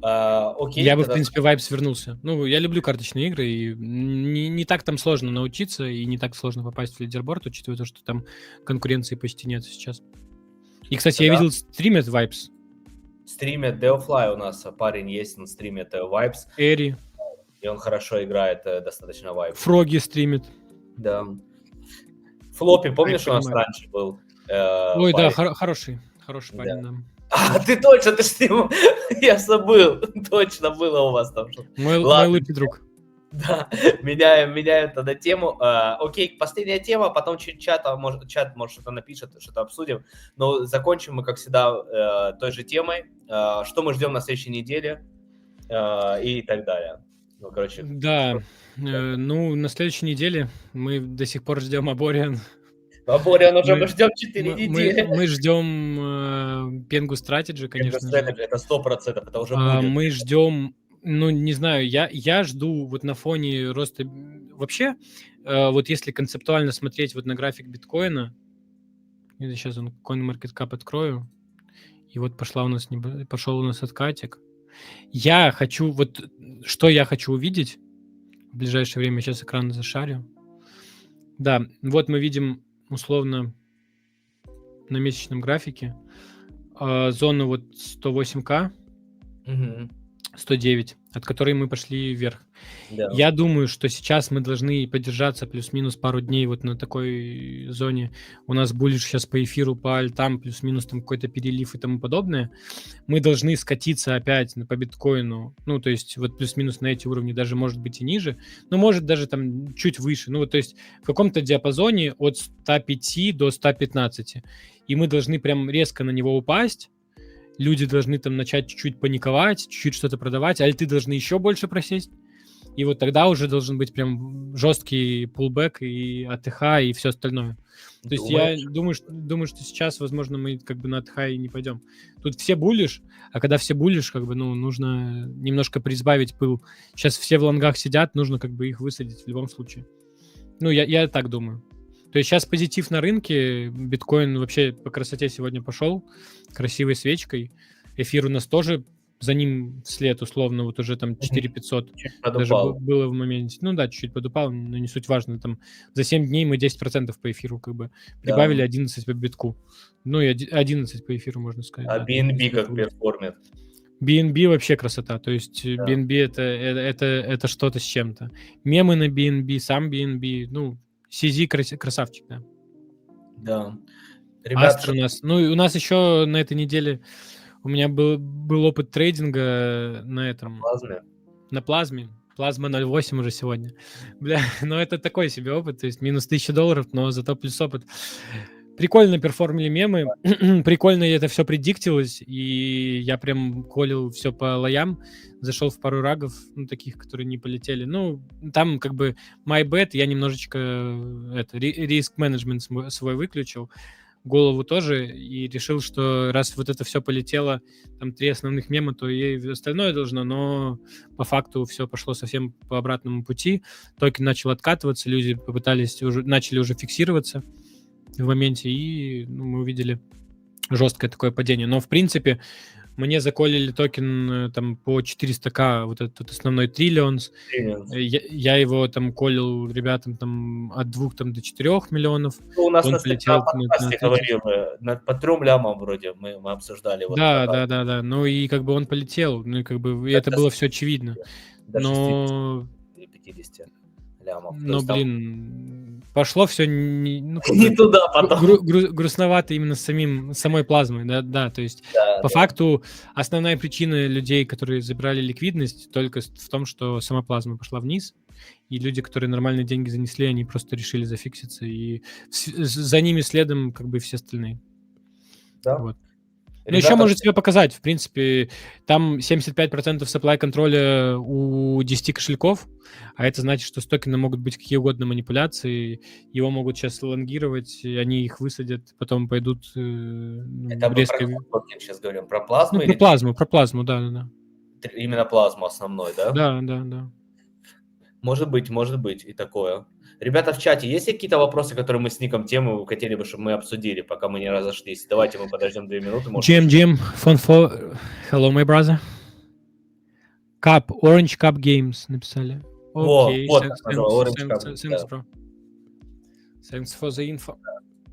Окей, я бы, в принципе, Vibes вернулся. Ну, я люблю карточные игры, и не так там сложно научиться, и не так сложно попасть в лидерборд, учитывая то, что там конкуренции почти нет сейчас. И, кстати, я видел стримят Vibes. Стримят Deofly у нас, парень есть, он стримит Vibes. Эри. И он хорошо играет, достаточно Vibes. Фроги стримит. Да. Флоппи, помнишь, у нас раньше был? Ой, парень? Да, хороший парень, да. А, ты точно, ты с ним, я забыл, точно было у вас там что-то. Мой лучший друг. Да, меняем тогда тему. Окей, последняя тема, потом чат может что-то напишет, что-то обсудим. Но закончим мы, как всегда, той же темой. Что мы ждем на следующей неделе и так далее. Ну, короче. Да, ну, на следующей неделе мы до сих пор ждем Абориан. Абориан уже мы ждем 4 недели. Мы ждем Pengu Strategy, конечно же. Это 100%, это уже будет. Мы ждем, ну, не знаю, я жду вот на фоне роста... Вообще, вот если концептуально смотреть вот на график биткоина, Сейчас он CoinMarketCap открою. И вот пошел у нас откатик. Я хочу, что я хочу увидеть в ближайшее время, сейчас экран зашарю. Да, вот мы видим условно на месячном графике зону вот 108К, Мгм. 109, от которой мы пошли вверх. Да. Я думаю, что сейчас мы должны подержаться плюс-минус пару дней вот на такой зоне. У нас буллиш сейчас по эфиру, по альтам, плюс-минус там какой-то перелив и тому подобное. Мы должны скатиться опять по биткоину, ну, то есть вот плюс-минус на эти уровни, даже может быть и ниже, но может даже там чуть выше. Ну, вот, то есть в каком-то диапазоне от 105 до 115. И мы должны прям резко на него упасть. Люди должны там начать чуть-чуть паниковать, чуть-чуть что-то продавать, альты должны еще больше просесть. И вот тогда уже должен быть прям жесткий пулбэк и АТХ и все остальное. То есть я думаю, что сейчас, возможно, мы как бы на АТХ и не пойдем. Тут все буллиш, а когда все буллиш, как бы, ну, нужно немножко прибавить пыл. Сейчас все в лонгах сидят, нужно как бы их высадить в любом случае. Ну, я так думаю. То есть сейчас позитив на рынке, биткоин вообще по красоте сегодня пошел, красивой свечкой. Эфир у нас тоже за ним вслед, условно, вот уже там 4500 даже было в моменте. Ну да, чуть-чуть подупал, но не суть важно. Там за 7 дней мы 10% по эфиру как бы прибавили, 11 по битку. Ну и 11 по эфиру, можно сказать. А BNB как перформит? BNB вообще красота. То есть BNB это что-то с чем-то. Мемы на BNB, сам BNB, ну, CZ красавчик, да. Да. Астр у нас. Ну, и у нас еще на этой неделе у меня был опыт трейдинга на этом. На плазме. Плазма 0.8 уже сегодня. Бля, ну это такой себе опыт, то есть минус $1000, но зато плюс опыт. Прикольно перформили мемы, прикольно это все предиктилось, и я прям колил все по лоям, зашел в пару рагов, ну, таких, которые не полетели. Ну, там как бы my bet, я немножечко риск менеджмент свой выключил, голову тоже, и решил, что раз вот это все полетело, там 3 основных мема, то и остальное должно, но по факту все пошло совсем по обратному пути. Токен начал откатываться, люди начали уже фиксироваться в моменте, и мы увидели жесткое такое падение. Но, в принципе, мне заколили токен там по 400к, вот этот основной триллионс. Я его там колил ребятам там от 2 там, до 4 миллионов. У нас на подкасте говорил, по 3 лямам вроде мы обсуждали. Да. Ну и как бы он полетел, ну и как бы это было все очевидно. Но 50 лямов. Но, блин, пошло все не туда потом. Грустновато именно самой плазмой, да, то есть по факту основная причина людей, которые забирали ликвидность, только в том, что сама плазма пошла вниз, и люди, которые нормальные деньги занесли, они просто решили зафикситься, и за ними следом как бы все остальные. Да. Вот. Ну, еще может себе показать, в принципе, там 75% supply контроля у 10 кошельков, а это значит, что с токеном могут быть какие угодно манипуляции, его могут сейчас лонгировать, они их высадят, потом пойдут это резко... мы про токен сейчас говорим, про плазму? Ну, про плазму, да. Именно плазму основной, да? Да. Может быть и такое. Ребята в чате, есть ли какие-то вопросы, которые мы с Ником тему хотели бы, чтобы мы обсудили, пока мы не разошлись? Давайте мы подождем 2 минуты. GM, Fonfo, hello, my brother. Cup, Orange Cup Games написали. Окей, thanks, bro. Thanks for the info.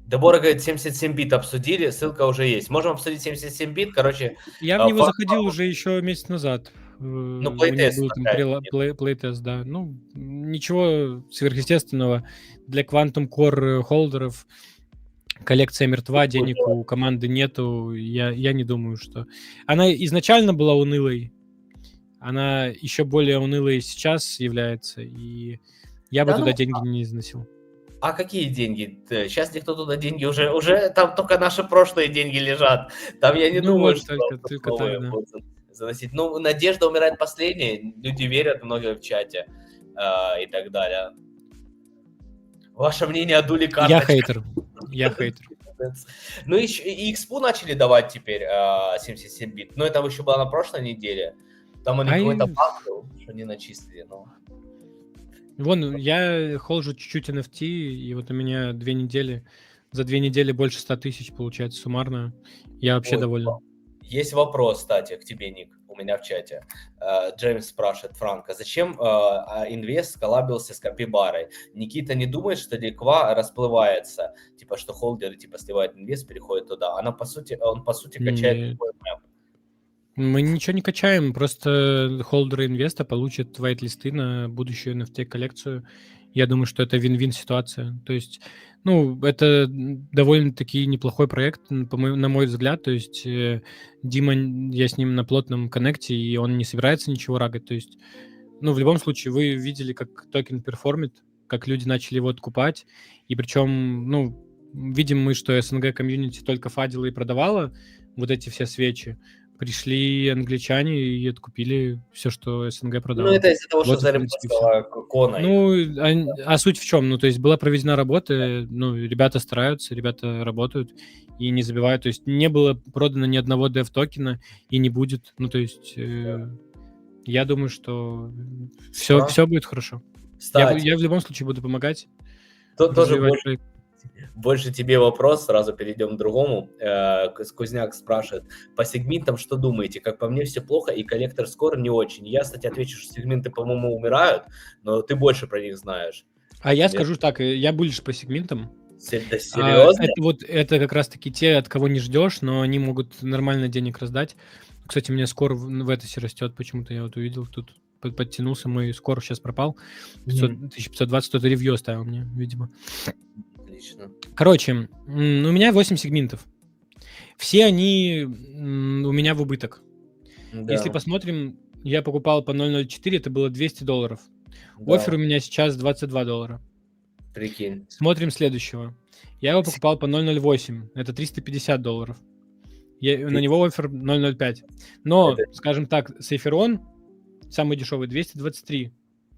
Дебора говорит, 77 бит обсудили, ссылка уже есть. Можем обсудить 77 бит, короче. Я в него заходил уже еще месяц назад. Ну, плейтест. Плейтест, да. Ну, ничего сверхъестественного. Для Quantum Core холдеров коллекция мертва, денег у команды нету. Я не думаю, что... Она изначально была унылой. Она еще более унылой сейчас является. И я бы туда деньги не износил. А какие деньги? Сейчас никто туда деньги уже там только наши прошлые деньги лежат. Там я не думаю, что только так, да. Заносить. Ну, надежда умирает последней. Люди верят, многие в чате и так далее. Ваше мнение о дуле карточках? Я хейтер. Ну, и экспу начали давать теперь 77 бит. Но это еще было на прошлой неделе. Там они какой-то баг был, что не начислили, но... Вон, я холжу чуть-чуть NFT, и вот у меня 2 недели за 2 недели больше 100 тысяч получается суммарно. Я вообще Ой, доволен. есть вопрос, кстати, к тебе, Ник, у меня в чате. Джеймс спрашивает Франка, зачем инвест коллабился с Капибарой? Никита не думает, что ликва расплывается, типа, что холдеры типа сливают инвест, переходят туда. Он по сути качает Нет. такой мем. Мы ничего не качаем, просто холдеры инвеста получат white-листы на будущую NFT-коллекцию. Я думаю, что это вин-вин ситуация. То есть, ну, это довольно-таки неплохой проект, на мой взгляд. То есть Дима, я с ним на плотном коннекте, и он не собирается ничего рагать. То есть, ну, в любом случае, вы видели, как токен перформит, как люди начали его откупать. И причем, ну, видим мы, что СНГ-комьюнити только фадила и продавала вот эти все свечи. Пришли англичане и откупили все, что СНГ Ну, продало. это из-за того, что Вот, в принципе, все. зарепостила Кона. Ну, а суть в чем? Ну, то есть была проведена работа, ну, ребята стараются, ребята работают и не забивают. То есть не было продано ни одного дев-токена и не будет. Ну, то есть я думаю, что все будет хорошо. Кстати, Я в любом случае буду помогать тут тоже развивать проект. больше тебе вопрос, сразу перейдем к другому. Кузняк спрашивает, по сегментам что думаете? Как по мне, все плохо, и коллектор скоро не очень. Я, кстати, отвечу, что сегменты, по-моему, умирают, но ты больше про них знаешь. А я скажу так, я больше по сегментам. Да серьезно? Это как раз-таки те, от кого не ждешь, но они могут нормально денег раздать. Кстати, у меня скор в Этосе растет, почему-то я вот увидел, тут подтянулся, мой скор сейчас пропал. 1520, кто-то ревью оставил мне, видимо. Отлично. Короче, у меня 8 сегментов. Все они у меня в убыток. Да. Если посмотрим, я покупал по 0.04, это было $200. Да. Оффер у меня сейчас $22. Прикинь. Смотрим следующего. Я его покупал по 0.08, это $350. На него оффер 0.05. Но, скажем так, Сейферон, самый дешевый, 223,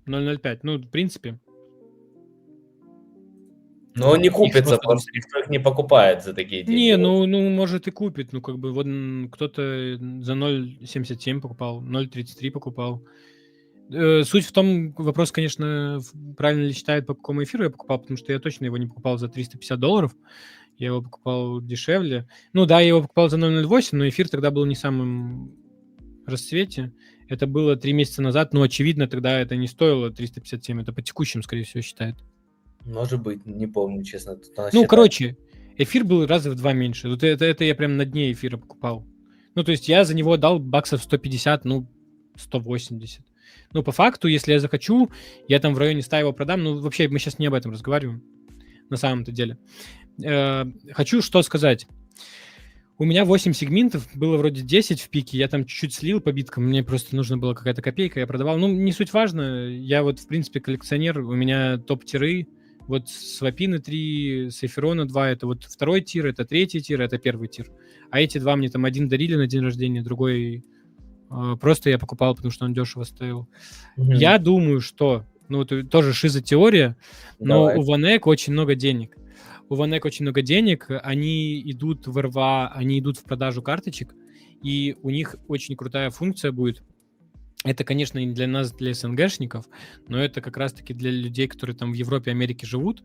0.05. Ну, в принципе. Но он не купится, просто никто их не покупает за такие деньги. Не, ну, может и купит. Ну, как бы, вот кто-то за 0.77 покупал, 0.33 покупал. Суть в том, вопрос, конечно, правильно ли считают, по какому эфиру я покупал, потому что я точно его не покупал за $350. Я его покупал дешевле. Ну да, я его покупал за 0.08, но эфир тогда был не самым расцвете. Это было 3 месяца назад, но, очевидно, тогда это не стоило 357. Это по текущим, скорее всего, считают. Может быть, не помню, честно. Ну, короче, эфир был раза в 2 меньше. Вот это я прям на дне эфира покупал. Ну, то есть я за него дал баксов 150, ну, 180. Ну, по факту, если я захочу, я там в районе 100 его продам. Ну, вообще, мы сейчас не об этом разговариваем, на самом-то деле. Хочу что сказать. У меня 8 сегментов, было вроде 10 в пике, я там чуть-чуть слил по биткам, мне просто нужна была какая-то копейка, я продавал. Ну, не суть важно, я вот, в принципе, коллекционер, у меня топ-тиры, вот Свапины 3, Сейферона 2, это вот второй тир, это третий тир, это первый тир. А эти два мне там один дарили на день рождения, другой просто я покупал, потому что он дешево стоил. Я думаю, что, ну, это тоже шиза-теория, но у Ванек очень много денег. У Ванек очень много денег, они идут в РВА, они идут в продажу карточек, и у них очень крутая функция будет. Это, конечно, не для нас, для СНГшников, но это как раз-таки для людей, которые там в Европе, Америке живут.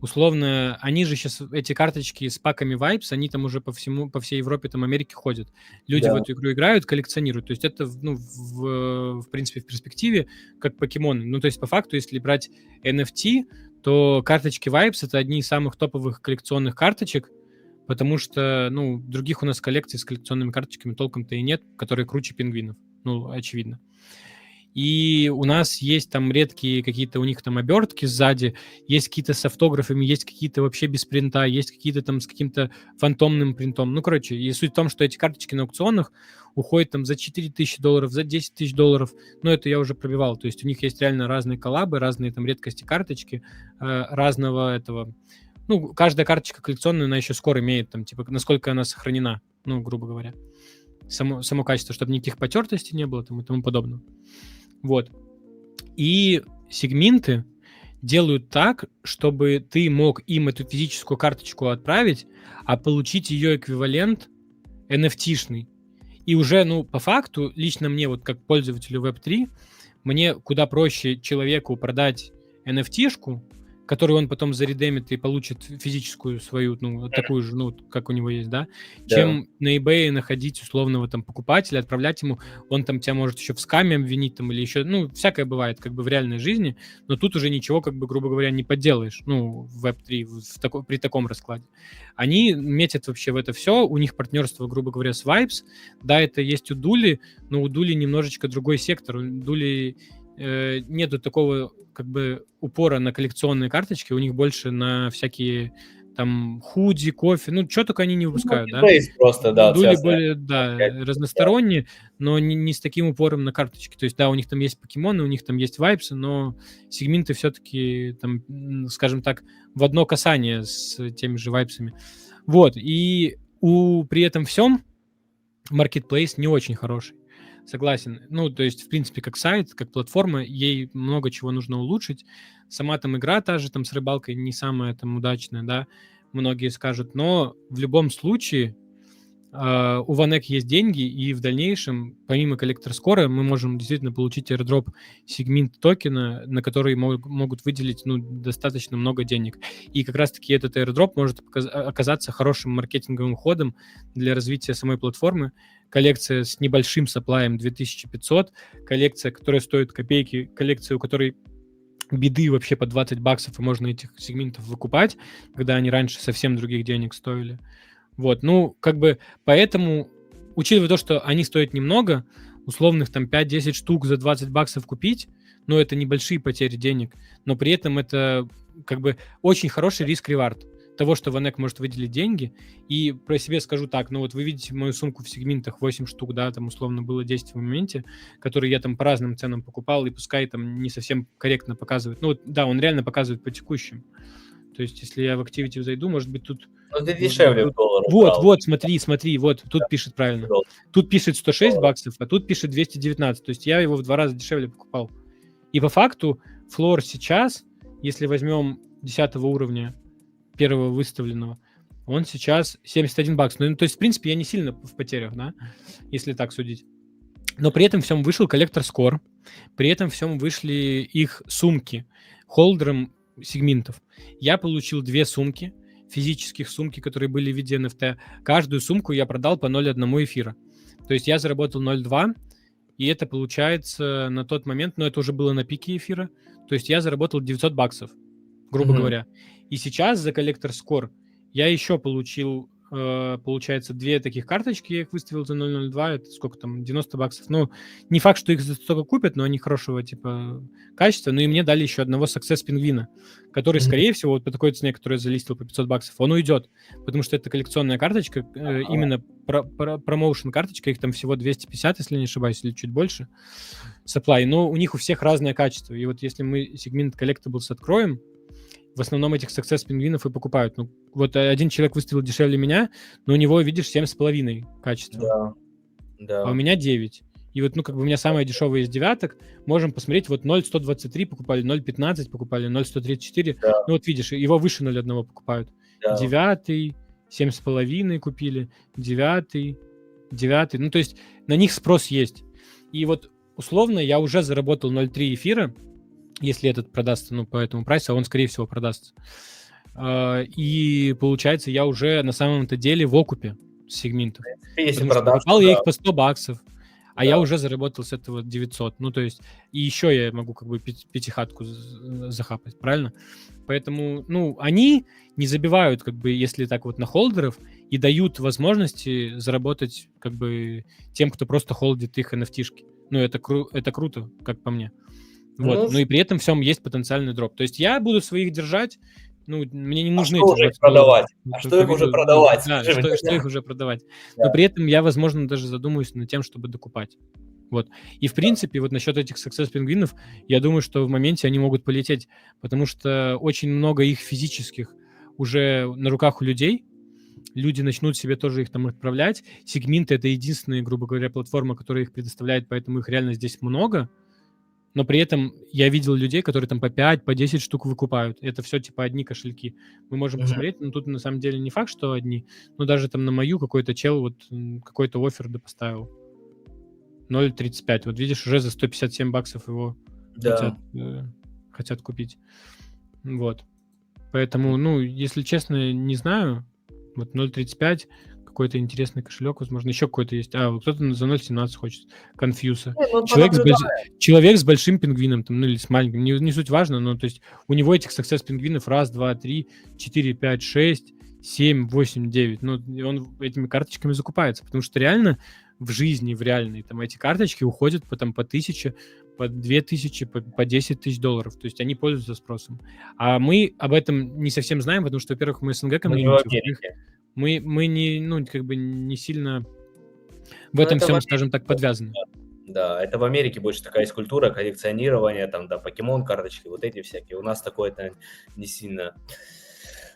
Условно, они же сейчас, эти карточки с паками Vibes, они там уже по всей Европе, там, Америке ходят. Люди в эту игру играют, коллекционируют. То есть это, ну, в принципе, в перспективе, как покемоны. Ну, то есть по факту, если брать NFT, то карточки Vibes — это одни из самых топовых коллекционных карточек, потому что, ну, других у нас коллекций с коллекционными карточками толком-то и нет, которые круче пингвинов. Ну, очевидно. И у нас есть там редкие какие-то у них там обертки сзади, есть какие-то с автографами, есть какие-то вообще без принта, есть какие-то там с каким-то фантомным принтом. Ну, короче, и суть в том, что эти карточки на аукционах уходят там за $4000, за $10 000. Ну, это я уже пробивал. То есть у них есть реально разные коллабы, разные там редкости карточки, разного этого. Ну, каждая карточка коллекционная, она еще скоро имеет там, типа, насколько она сохранена, ну, грубо говоря. Само качество, чтобы никаких потертостей не было там и тому подобного. Вот. И сегменты делают так, чтобы ты мог им эту физическую карточку отправить, а получить ее эквивалент NFT-шный. И уже, ну, по факту, лично мне, вот как пользователю Web3, мне куда проще человеку продать NFT-шку, который он потом заредемит и получит физическую свою, ну, такую же, ну, как у него есть, да, чем на eBay находить условного там покупателя, отправлять ему, он там тебя может еще в скаме обвинить там или еще, ну, всякое бывает как бы в реальной жизни, но тут уже ничего, как бы, грубо говоря, не подделаешь, ну, в Web3 при таком раскладе. Они метят вообще в это все, у них партнерство, грубо говоря, с Vibes, да, это есть у Дули, но у Дули немножечко другой сектор, у Дули нету такого как бы упора на коллекционные карточки, у них больше на всякие там худи, кофе, ну, что только они не выпускают, да? Просто, да, Дули более, да, разносторонние, но не с таким упором на карточки. То есть, да, у них там есть покемоны, у них там есть вайпсы, но сегменты все-таки там, скажем так, в одно касание с теми же вайпсами. Вот, и при этом всем Marketplace не очень хороший. Согласен. Ну, то есть, в принципе, как сайт, как платформа, ей много чего нужно улучшить. Сама там игра та же там с рыбалкой не самая там удачная, да, многие скажут. Но в любом случае у Vanek есть деньги, и в дальнейшем, помимо коллектор скора, мы можем действительно получить airdrop сегмент токена, на который могут выделить, ну, достаточно много денег. И как раз-таки этот airdrop может оказаться хорошим маркетинговым ходом для развития самой платформы. Коллекция с небольшим сапплаем 2500, коллекция, которая стоит копейки, коллекция, у которой беды вообще по $20, и можно этих сегментов выкупать, когда они раньше совсем других денег стоили. Вот, ну, как бы, поэтому, учитывая то, что они стоят немного, условных там 5-10 штук за $20 купить, ну, это небольшие потери денег, но при этом это, как бы, очень хороший риск-ревард того, что Vanek может выделить деньги. И про себя скажу так, ну, вот вы видите мою сумку в сегментах 8 штук, да, там, условно, было 10 в моменте, которые я там по разным ценам покупал, и пускай там не совсем корректно показывает. Ну, вот, да, он реально показывает по текущим. То есть, если я в Activity зайду, может быть, тут... Ну, ты дешевле в доллар Вот, смотри, вот, тут пишет правильно. Тут пишет $106, а тут пишет 219. То есть я его в 2 раза дешевле покупал. И по факту флор сейчас, если возьмем 10 уровня первого выставленного, он сейчас $71. Ну, то есть, в принципе, я не сильно в потерях, да, если так судить. Но при этом всем вышел коллектор скор, при этом всем вышли их сумки холдером сегментов. Я получил 2 сумки, физических сумки, которые были в виде NFT. Каждую сумку я продал по 0,1 эфира. То есть я заработал 0,2, и это получается на тот момент, но это уже было на пике эфира, то есть я заработал $900, грубо говоря. И сейчас за коллектор скор я еще получил, получается, 2 таких карточки, я их выставил за 0,02, это сколько там, $90. Ну, не факт, что их за столько купят, но они хорошего, типа, качества. Ну и мне дали еще одного Success пингвина, который, скорее всего, вот по такой цене, которую я залистил по $500, он уйдет, потому что это коллекционная карточка, именно промоушен карточка, их там всего 250, если не ошибаюсь, или чуть больше, supply, но у них у всех разное качество. И вот если мы сегмент Collectibles откроем, в основном этих Success пингвинов и покупают. Ну, вот один человек выставил дешевле меня, но у него, видишь, 7,5 качества. Да. А у меня 9. И вот, ну, как бы у меня самая дешевая из девяток. Можем посмотреть, вот 0,123 покупали, 0,15 покупали, 0,134. Да. Ну, вот видишь, его выше 0,1 покупают. Да. 9, 7,5 купили, 9. Ну, то есть на них спрос есть. И вот условно я уже заработал 0,3 эфира, если этот продастся, ну, по этому прайсу, а он, скорее всего, продастся. И, получается, я уже на самом-то деле в окупе сегментов. Если продашь, покупал я их по $100, а я уже заработал с этого 900. Ну, то есть, и еще я могу как бы пятихатку захапать, правильно? Поэтому, ну, они не забивают, как бы, если так вот на холдеров, и дают возможности заработать, как бы, тем, кто просто холдит их NFT-шки. Ну, это круто, как по мне. Вот, ну и при этом всем есть потенциальный дроп. То есть я буду своих держать, ну, мне не нужны эти $20. Продавать? Что их уже продавать? Да, что их уже продавать. Но при этом я, возможно, даже задумаюсь над тем, чтобы докупать. Вот. И, в принципе, вот насчет этих Success пингвинов, я думаю, что в моменте они могут полететь, потому что очень много их физических уже на руках у людей. Люди начнут себе тоже их там отправлять. Сегменты — это единственная, грубо говоря, платформа, которая их предоставляет, поэтому их реально здесь много. Но при этом я видел людей, которые там по 5, по 10 штук выкупают. Это все типа одни кошельки. Мы можем посмотреть, но тут на самом деле не факт, что одни. Но даже там на мою какой-то чел вот какой-то оффер поставил. 0.35. Вот видишь, уже за $157 его хотят купить. Вот. Поэтому, ну, если честно, не знаю. Вот 0.35, какой-то интересный кошелек, возможно, еще какой-то есть. Вот кто-то за 0.17 хочет. Конфьюса. Ну, Человек с большим пингвином, там, ну, или с маленьким, не суть важно, но, то есть, у него этих success пингвинов 1, 2, 3, 4, 5, 6, 7, 8, 9. Ну, и он этими карточками закупается, потому что реально в жизни, в реальной, там, эти карточки уходят по 1000, по 2000, по 10 тысяч долларов. То есть они пользуются спросом. А мы об этом не совсем знаем, потому что, во-первых, мы СНГ мы не в комьюнити, во-вторых, Америке. мы не, ну, как бы не сильно в Ну, этом это в всем, Америке, скажем так, подвязаны. да, это в Америке больше такая есть культура коллекционирования, там, да, покемон карточки, вот эти всякие. У нас такое-то не сильно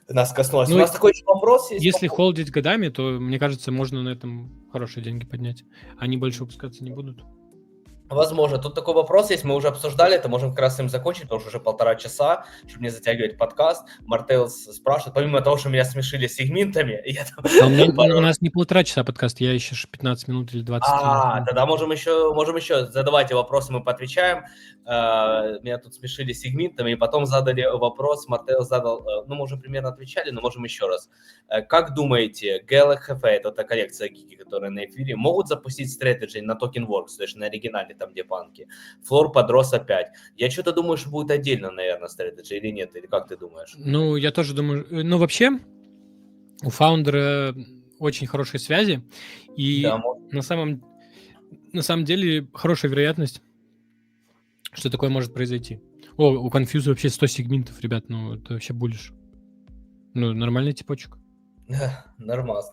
нас коснулось. Ну, У нас такой еще вопрос есть. если холдить годами, то, мне кажется, можно на этом хорошие деньги поднять. Они больше выпускаться не будут. Возможно. Тут такой вопрос есть, мы уже обсуждали это, можем как раз с ним закончить, потому что уже 1,5 часа, чтобы не затягивать подкаст. Мартейлс спрашивает, помимо того, что меня смешили сегментами, я там... у нас не 1,5 часа подкаст, я еще 15 минут или 20 минут. Тогда можем еще задавайте вопросы, мы поотвечаем. Меня тут смешили сегментами, и потом задали вопрос, Мартейл задал, ну, мы уже примерно отвечали, но можем еще раз. Как думаете, GLHF, это та коллекция гиги, которая на эфире, могут запустить стратегии на TokenWorks, то есть на оригинале, там, где банки? Флор подрос опять. Я что-то думаю, что будет отдельно, наверное, стратегия или нет, или как ты думаешь? Ну, я тоже думаю, ну, вообще, у фаундера очень хорошие связи, и Да, на самом деле хорошая вероятность, что такое может произойти. У Confuse вообще 100 сегментов, ребят, ну, это вообще буллиш. Ну, нормальный типочек. Нормас.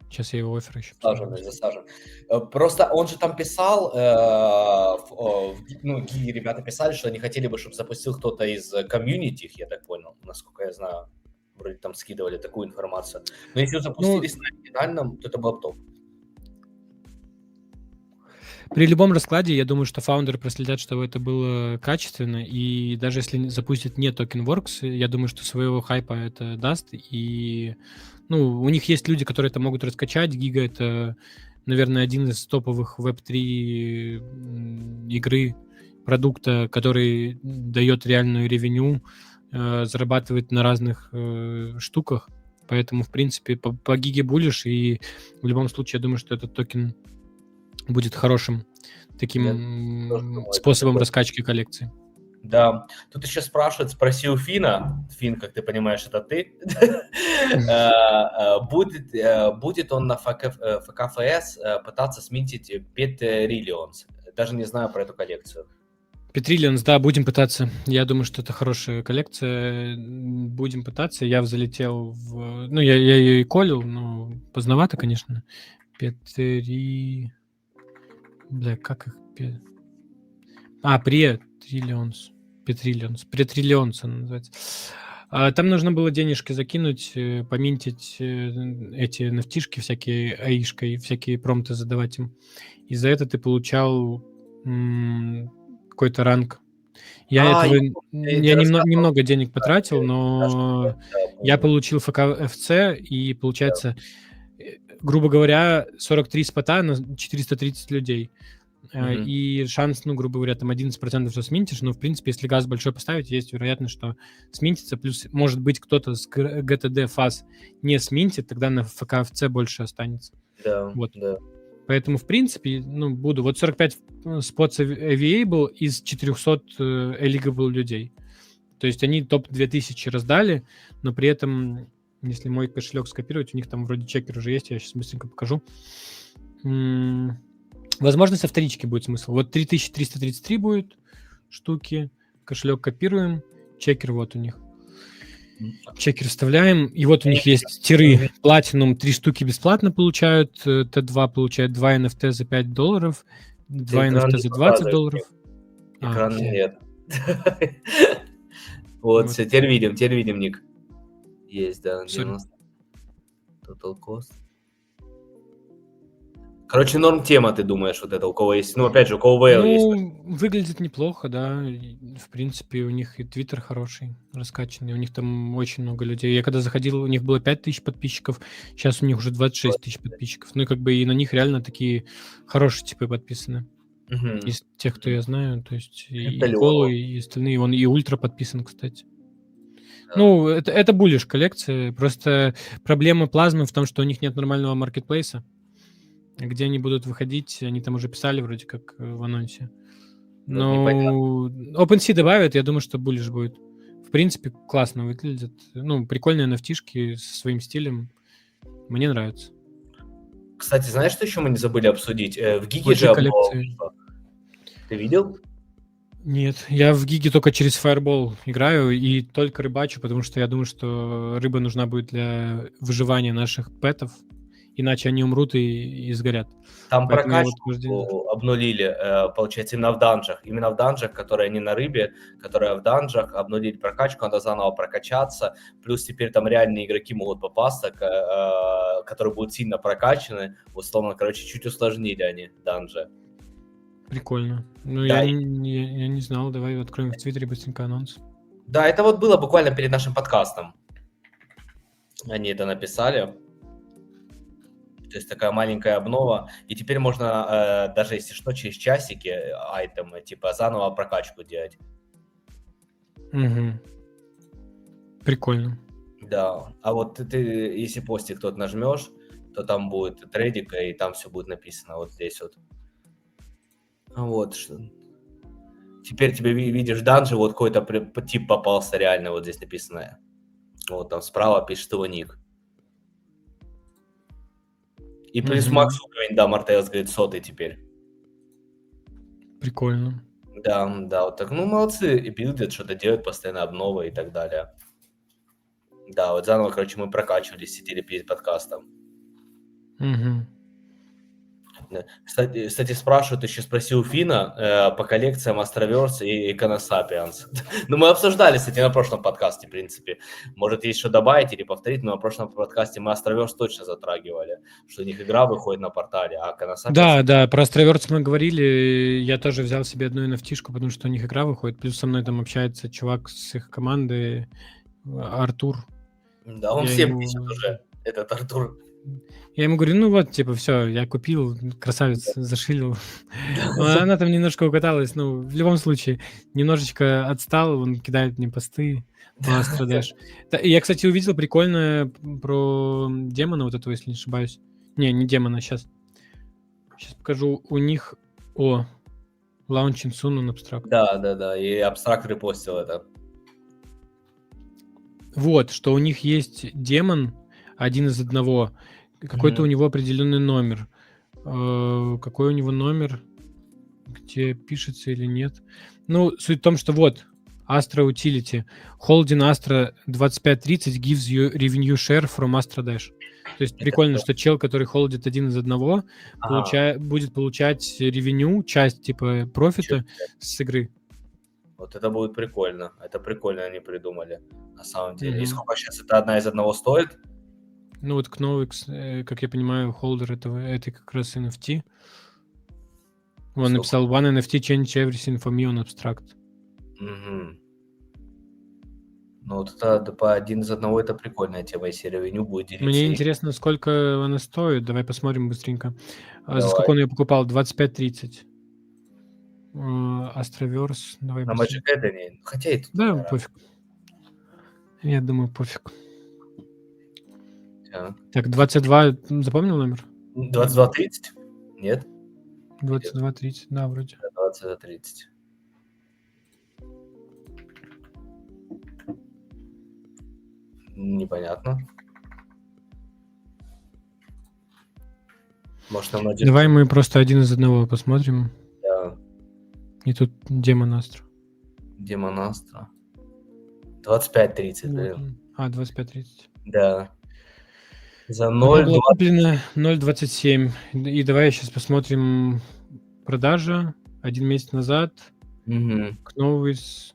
Сейчас я его оффер еще Засажен. Просто он же там писал, ну, ребята писали, что они хотели бы, чтобы запустил кто-то из комьюнити, я так понял, насколько я знаю. Вроде там скидывали такую информацию. Но если запустились на оригинальном, то это было бы топ. При любом раскладе, я думаю, что фаундеры проследят, чтобы это было качественно, и даже если запустят не TokenWorks, я думаю, что своего хайпа это даст, и, ну, у них есть люди, которые это могут раскачать. Гига — это, наверное, один из топовых Web3 игры, продукта, который дает реальную ревеню, зарабатывает на разных штуках, поэтому, в принципе, по гиге буллиш, и в любом случае, я думаю, что этот токен будет хорошим таким способом раскачки коллекции. Да. Тут еще спрашивают, спроси у Фина. Фин, как ты понимаешь, это ты. Будет он на ФКФС пытаться сминтить Петриллионс? Даже не знаю про эту коллекцию. Петриллионс, да, будем пытаться. Я думаю, что это хорошая коллекция. Будем пытаться. Я залетел в... Ну, я ее и колил, но поздновато, конечно. Бля, как их... Претриллионс он называется. Там нужно было денежки закинуть, поминтить эти нафтишки всякие, аишкой, всякие промпты задавать им. И за это ты получал какой-то ранг. Я немного денег потратил, но я получил ФКФЦ, и получается, грубо говоря, 43 спота на 430 людей. И шанс, ну, грубо говоря, там 11%, что сминтишь, но, в принципе, если газ большой поставить, есть вероятность, что сминтится, плюс, может быть, кто-то с GTD фаз не сминтит, тогда на ФКФЦ больше останется. Да, вот. Да. Поэтому, в принципе, ну, буду. Вот 45 spots available из 400 eligible людей. То есть они топ 2000 раздали, но при этом, если мой кошелек скопировать, у них там вроде чекер уже есть, я сейчас быстренько покажу. Возможно, со вторички будет смысл. Вот 3333 будет штуки, кошелек копируем, чекер вот у них. Чекер вставляем, и вот у них есть тиры. Platinum 3 штуки бесплатно получают, Т2 получает 2 NFT за $5, 2 NFT за $20. Экрана нет. Вот, все, теперь видим, ник. Есть, да, 90. Total cost. Короче, норм тема, ты думаешь, вот это, у кого есть, ну, опять же, у кого VL есть. Ну, выглядит неплохо, да, в принципе, у них и Твиттер хороший, раскачанный, у них там очень много людей. Я когда заходил, у них было 5000 подписчиков, сейчас у них уже 26 тысяч подписчиков, ну, и как бы и на них реально такие хорошие типы подписаны. Из тех, кто я знаю, то есть и Колу, и остальные, он и Ультра подписан, кстати. Ну, это буллиш коллекция. Просто проблема плазмы в том, что у них нет нормального маркетплейса. Где они будут выходить, они там уже писали вроде как в анонсе. Ну, непонятно. Но OpenSea добавят, я думаю, что буллиш будет. В принципе, классно выглядит. Ну, прикольные NFT-шки со своим стилем. Мне нравится. Кстати, знаешь, что еще мы не забыли обсудить? В Гиге Большие же обнова коллекции. вышла. Ты видел? Нет, я в Гиге только через Fireball играю и только рыбачу, потому что я думаю, что рыба нужна будет для выживания наших пэтов, иначе они умрут и сгорят. Там Поэтому я вот каждый день... прокачку обнулили, получается, именно в данжах. Именно в данжах, которые не на рыбе, которые в данжах, обнулили прокачку, надо заново прокачаться. Плюс теперь там реальные игроки могут попасться, которые будут сильно прокачаны. Условно, короче, чуть усложнили они данжи. Прикольно. Ну, Да, я не знал. Давай откроем в Твиттере быстренько анонс. да, это вот было буквально перед нашим подкастом. Они это написали. То есть такая маленькая обнова. И теперь можно, даже если что, через часики айтемы, типа заново прокачку делать. Угу. Прикольно. Да. А вот ты если постик тот нажмешь, то там будет трейдика, и там все будет написано вот здесь вот. Вот что. Теперь тебе видишь данжи, вот какой-то тип попался реально, вот здесь написано. Вот там справа пишет его ник. И плюс макс уровень, да, Мартеус говорит, 100 теперь. Прикольно. Да, вот так. Ну, молодцы, и билдят, что-то делают, постоянно обновы и так далее. Да, вот заново, короче, мы прокачивались, сидели перед подкастом. Угу. Да. Кстати, спрашивают, еще спросил Фина по коллекциям Astroverse и Iconosapiens. Ну, мы обсуждали, кстати, на прошлом подкасте, в принципе. Может, есть что добавить или повторить, но на прошлом подкасте мы Astroverse точно затрагивали, что у них игра выходит на портале, а Iconosapiens... Да, про Astroverse мы говорили. Я тоже взял себе одну NFT-шку, потому что у них игра выходит. Плюс со мной там общается чувак с их команды, Артур. Да, он всем пишет уже, этот Артур. Я ему говорю, ну вот, типа, все, я купил, красавец, зашилил. Она там немножко укаталась, ну, в любом случае, немножечко отстал, он кидает мне посты по Astro Dash. Я, кстати, увидел прикольное про демона вот этого, если не ошибаюсь. Не демона, сейчас покажу. У них, Launching Soon on Abstract. Да, и Abstract репостил это. Вот, что у них есть демон, один из одного, какой-то у него определенный номер. Какой у него номер? Где пишется или нет? Ну, суть в том, что вот, Astra Utility. Holding Astra 2530 gives you revenue share from Astra Dash. То есть прикольно, что чел, который холдит один из одного, будет получать ревеню, часть типа профита с игры. Вот это будет прикольно. Это прикольно они придумали, на самом деле. И сколько сейчас это одна из одного стоит? Ну вот Knovix, как я понимаю, холдер это как раз NFT. Он написал One NFT change everything for me on Abstract. Угу. Ну вот это по один из одного это прикольная тема, если ревеню будет делиться. Мне интересно, сколько она стоит. Давай посмотрим быстренько. За сколько он ее покупал? 25.30. Astroverse. Давай на Magic Eden. Хотя и тут. Да, пофиг. Я думаю, пофиг. Так, 22. Запомнил номер? 22.30? Нет? 22.30, да, вроде. 22.30. Непонятно. Может, нам один... Давай мы просто один из одного посмотрим. Да. И тут Демон Астра. Демон Астра. 25.30, блин. 25.30. Да. За 0. Было куплено 0.27. И давай сейчас посмотрим продажа 1 месяц назад. Knovix.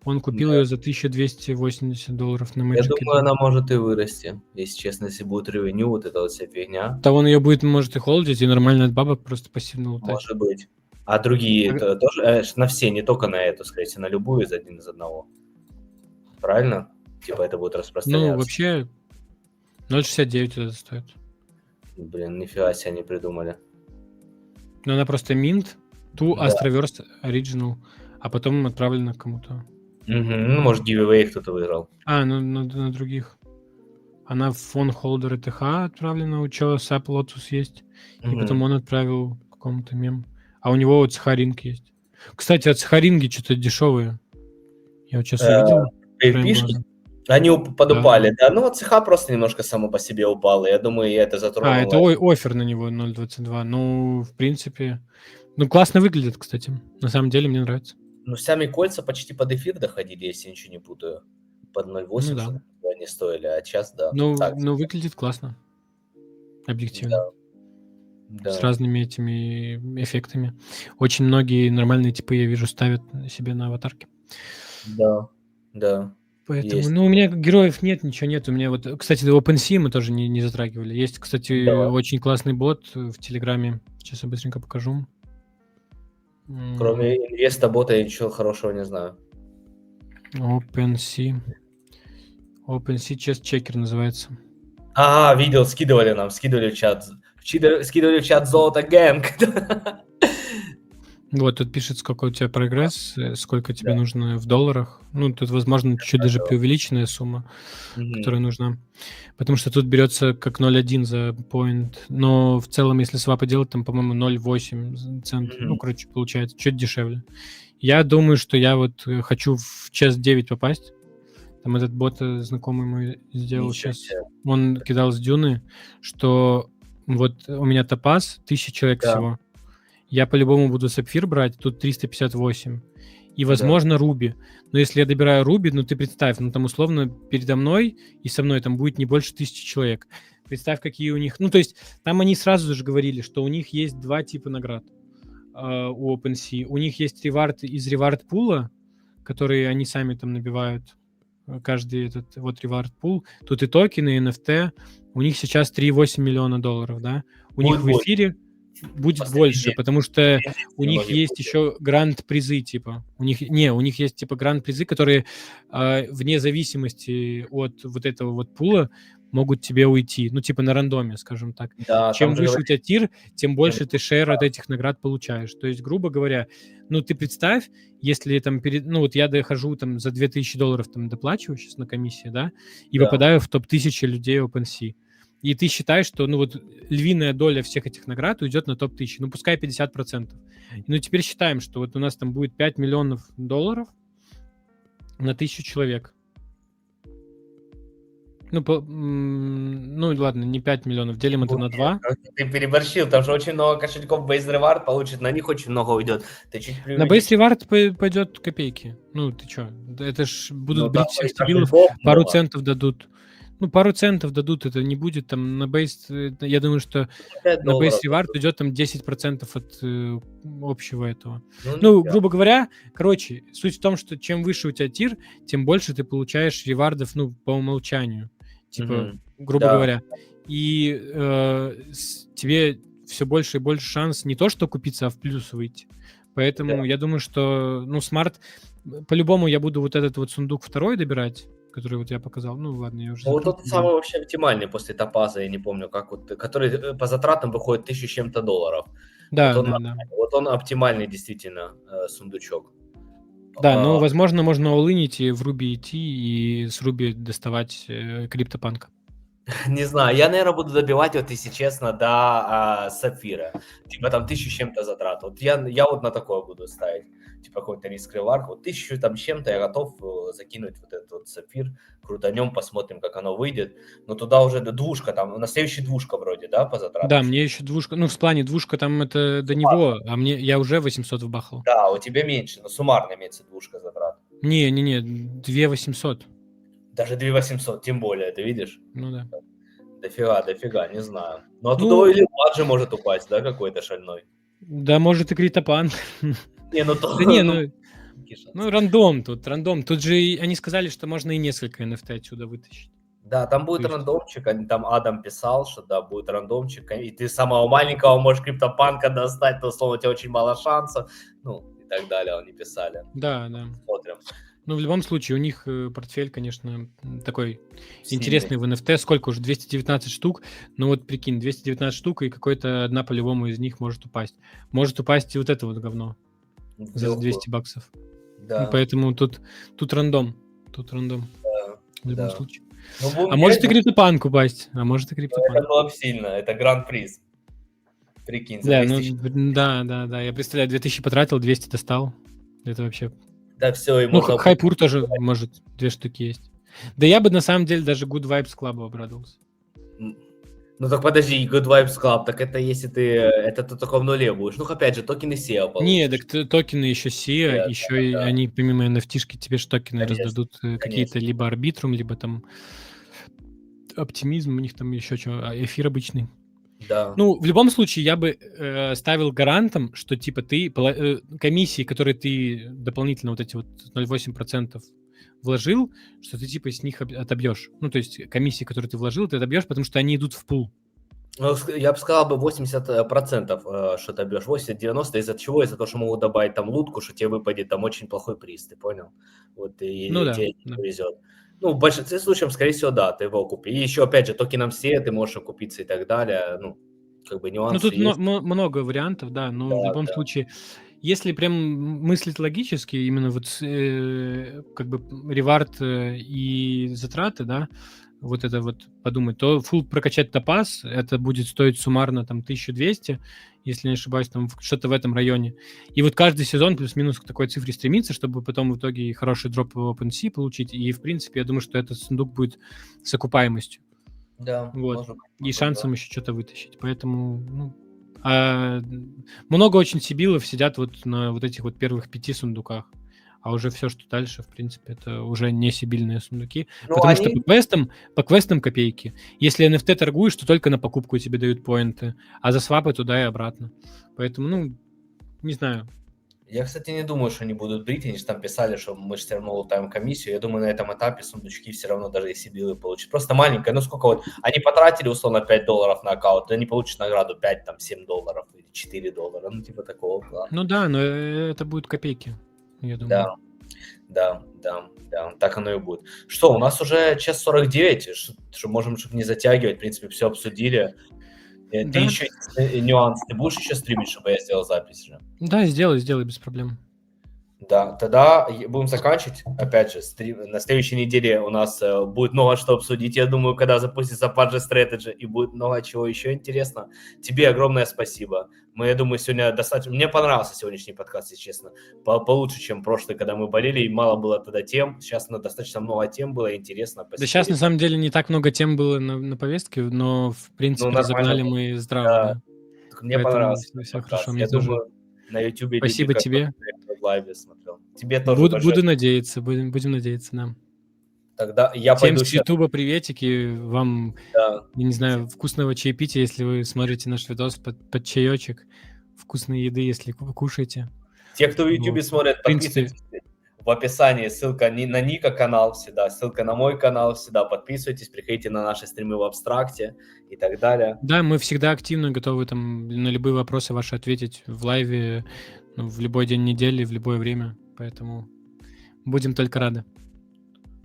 Он купил ее за $1280 на Magic. Я думаю, она может и вырасти, если честно, если будет ревеню, вот эта вот вся фигня. То он ее будет, может, и холдить, и нормально от бабок просто пассивно лутать. Может быть. А другие тоже на все, не только на эту, скорее всего, на любую из одного. Правильно? Типа это будет распространяться. Ну, вообще 0.69 это стоит. Блин, нифига себе они придумали. Но она просто mint, Astroverse Original, а потом отправлена кому-то. Ну, может, giveaway кто-то выиграл. На других. Она в фон холдер ETH отправлена, у чего SAP Lotus есть. И потом он отправил какому-то мему. А у него вот Сахаринг есть. Кстати, от Сахаринги что-то дешевые. Я вот сейчас увидел. Пишут, они подупали, да. Ну, вот ЦХ просто немножко само по себе упало. Я думаю, я это затронуло. Это оффер на него 0.22. Ну, в принципе... Ну, классно выглядит, кстати. На самом деле, мне нравится. Ну, сами кольца почти под эфир доходили, если я ничего не путаю. Под 0.80 да. Они стоили, а сейчас, да. Ну, выглядит классно. Объективно. Да. С разными этими эффектами. Очень многие нормальные типы, я вижу, ставят себе на аватарке. Да. Поэтому, есть. у меня героев нет, ничего нет. У меня вот, кстати, OpenSea мы тоже не затрагивали. Есть, кстати, очень классный бот в Телеграме. Сейчас я быстренько покажу. Кроме инвеста-бота я ничего хорошего не знаю. OpenSea Chest Checker называется. Видел, скидывали в чат. Скидывали в чат Золото Гэнг. Вот, тут пишет, сколько у тебя прогресс, сколько тебе нужно в долларах. Ну, тут, возможно, чуть-чуть даже преувеличенная сумма, которая нужна. Потому что тут берется как 0.1 за point. Но в целом, если свапы делать, там, по-моему, 0.8 цент. Ну, короче, получается чуть дешевле. Я думаю, что я вот хочу в час 9 попасть. Там этот бот знакомый мой сделал сейчас. Он кидал с дюны, что вот у меня топаз, 1000 человек всего. Я по-любому буду сапфир брать, тут 358. И, возможно, Руби. Но если я добираю Руби, ну ты представь, там условно передо мной и со мной там будет не больше 1000 человек. Представь, какие у них... Ну, то есть там они сразу же говорили, что у них есть 2 типа наград у OpenSea. У них есть ревард из ревард-пула, которые они сами там набивают. Каждый этот вот ревард-пул. Тут и токены, и NFT. У них сейчас 3,8 миллиона долларов, да? У них в эфире будет больше, потому что у них есть еще гранд-призы, типа. У них есть, типа, гранд-призы, которые вне зависимости от вот этого вот пула могут тебе уйти. Ну, типа, на рандоме, скажем так. Да, чем выше у тебя тир, тем больше ты шер от этих наград получаешь. То есть, грубо говоря, ну, ты представь, если там вот я дохожу там за $2000 там доплачиваю сейчас на комиссии, да, и попадаю в топ-1000 людей OpenSea. И ты считаешь, что, ну, вот львиная доля всех этих наград уйдет на топ-1000, ну, пускай 50%. Ну, теперь считаем, что вот у нас там будет $5 миллионов на 1000 человек. Ну, ладно, не 5 миллионов, делим это на 2. Ты переборщил, там же очень много кошельков Base Reward получит, на них очень много уйдет. На Base Reward пойдет копейки. Ну, ты что? Это ж будут брить всех дебилов, пару центов дадут. Ну, пару центов дадут, это не будет там на Base... Я думаю, что на Base Reward идет там 10% от общего этого. Ну, грубо говоря, короче, суть в том, что чем выше у тебя тир, тем больше ты получаешь ревардов, ну, по умолчанию. Типа, грубо говоря. И тебе все больше и больше шанс не то, что купиться, а в плюс выйти. Поэтому я думаю, что, ну, смарт... По-любому я буду вот этот вот сундук второй добирать, который вот я показал. Ну, ладно, я уже... Ну, вот тот самый вообще оптимальный после топаза, я не помню, как вот, который по затратам выходит 1000 с чем-то долларов. Да, вот он оптимальный действительно сундучок. Да, ну, возможно, можно олынить и в Руби идти, и с Руби доставать криптопанка. Не знаю, я, наверное, буду добивать, вот, если честно, до сапфира. Типа там 1000 с чем-то затрат. Вот я вот на такое буду ставить. Типа какой-то риск-ревард. Вот 1000 там с чем-то я готов закинуть вот этот вот сапфир. Крутанем, посмотрим, как оно выйдет. Но туда уже двушка, там на следующий двушка вроде, да, по затратам? Да, мне еще двушка, ну, в плане двушка там это до него, а я уже 800 вбахал. Да, у тебя меньше, но суммарно имеется двушка затрат. Не, 2800. Даже 2800, тем более, ты видишь? Ну да. Дофига, не знаю. Ну, оттуда или же может упасть, да, какой-то шальной? Да, может и критопанк. Не, ну то... Да не, ну рандом. Тут же они сказали, что можно и несколько NFT отсюда вытащить. Да, там будет рандомчик, там Адам писал, что да, будет рандомчик, и ты самого маленького можешь криптопанка достать, то, условно, у тебя очень мало шансов, ну, и так далее, они писали. Да. Смотрим. Ну, в любом случае, у них портфель, конечно, такой интересный в NFT. Сколько уже? 219 штук. Ну вот прикинь, 219 штук, и какой-то одна по-любому из них может упасть. Может упасть и вот это вот говно за $200. Да, Поэтому тут рандом. Тут рандом да, в любом да. случае. Ну, будем А может и верить, криптопанк упасть. А может и это криптопанк. было бы сильно. Это гран-приз. Прикинь, за Да, 200 да. Я представляю, 2000 потратил, 200 достал. Это вообще... Да, все, и Ну, можно... Хайпур тоже, может, 2 штуки есть. Да я бы, на самом деле, даже Good Vibes Club обрадовался. Ну так подожди, Good Vibes Club, так это если ты... Это ты только в нуле будешь. Ну, опять же, токены SEO Не, получишь. так токены еще SIA, Да, еще и да, они помимо NFT-шки тебе же токены конечно, раздадут какие-то либо Arbitrum, либо там Оптимизм, у них там еще что, эфир обычный. да. Ну, в любом случае, я бы ставил гарантом, что типа ты комиссии, которые ты дополнительно вот эти вот 0,8% вложил, что ты типа с них отобьешь. Ну, то есть комиссии, которые ты вложил, ты отобьешь, потому что они идут в пул. Ну, я бы сказал бы 80%, что ты бьешь, 80-90%, из-за чего? Из-за того, что могут добавить там лутку, что тебе выпадет там очень плохой приз, ты понял? Вот, и Ну да. тебе не повезет. Ну, в большинстве случаев, скорее всего, да, ты его купишь. И еще, опять же, токеном все ты можешь окупиться и так далее. Ну, как бы Ну, нюансы тут есть. много вариантов, да, но в Да, любом да. случае, если прям мыслить логически, именно вот как бы ревард и затраты, да, вот это вот подумать, то full прокачать топаз, это будет стоить суммарно там 1200, если не ошибаюсь, там что-то в этом районе. И вот каждый сезон плюс-минус к такой цифре стремиться, чтобы потом в итоге и хороший дроп в OpenSea получить. И, в принципе, я думаю, что этот сундук будет с окупаемостью. Да, Вот. может быть, И шансом еще что-то вытащить. Поэтому, ну, много очень сибилов сидят вот на вот этих вот первых 5 сундуках. А уже все, что дальше, в принципе, это уже не сибильные сундуки. Ну, Потому что они... по квестам копейки. Если NFT торгуешь, то только на покупку тебе дают поинты, а за свапы туда и обратно. Поэтому, ну, не знаю. Я, кстати, не думаю, что они будут брить. Они же там писали, что мы же все равно лутаем комиссию. Я думаю, на этом этапе сундучки все равно даже если билы получат. Просто маленькая. Ну, сколько вот... Они потратили, условно, $5 на аккаунт, то они получат награду 5, там, $7 или $4. Ну, типа такого плана. Ну да, но это будут копейки, я думаю. Да, так оно и будет. Что, у нас уже час 49, что можем, чтобы не затягивать, в принципе, все обсудили. Ты Да. еще нюанс, ты будешь еще стримить, чтобы я сделал запись же? Да, сделай без проблем. Да, тогда будем заканчивать. Опять же, на следующей неделе у нас будет много что обсудить. Я думаю, когда запустится Padge Strategy, и будет много чего еще интересного. Тебе огромное спасибо. Я думаю, сегодня достаточно... Мне понравился сегодняшний подкаст, если честно. Получше, чем прошлый, когда мы болели, и мало было тогда тем. Сейчас достаточно много тем было, интересно. Да сейчас, на самом деле, не так много тем было на повестке, но, в принципе, разогнали мы здраво, да. Мне понравился Все подкаст. хорошо, мне Я тоже. думаю, на YouTube Спасибо тебе. в лайве смотрел. Тебе тоже большое. Буду надеяться, будем надеяться, да. Тогда я Всем пойду с Ютуба приветики, вам, Да. я не знаю, вкусного чаепития, если вы смотрите наш видос под чаечек, вкусной еды, если вы кушаете. Те, кто в YouTube Вот. смотрит, В принципе, подписывайтесь. В описании ссылка на Ника канал всегда, ссылка на мой канал всегда. Подписывайтесь, приходите на наши стримы в абстракте и так далее. да, мы всегда активно готовы там на любые вопросы ваши ответить в лайве, в любой день недели, в любое время. Поэтому будем только рады.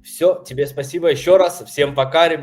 Все, тебе спасибо еще раз. Всем пока, ребят.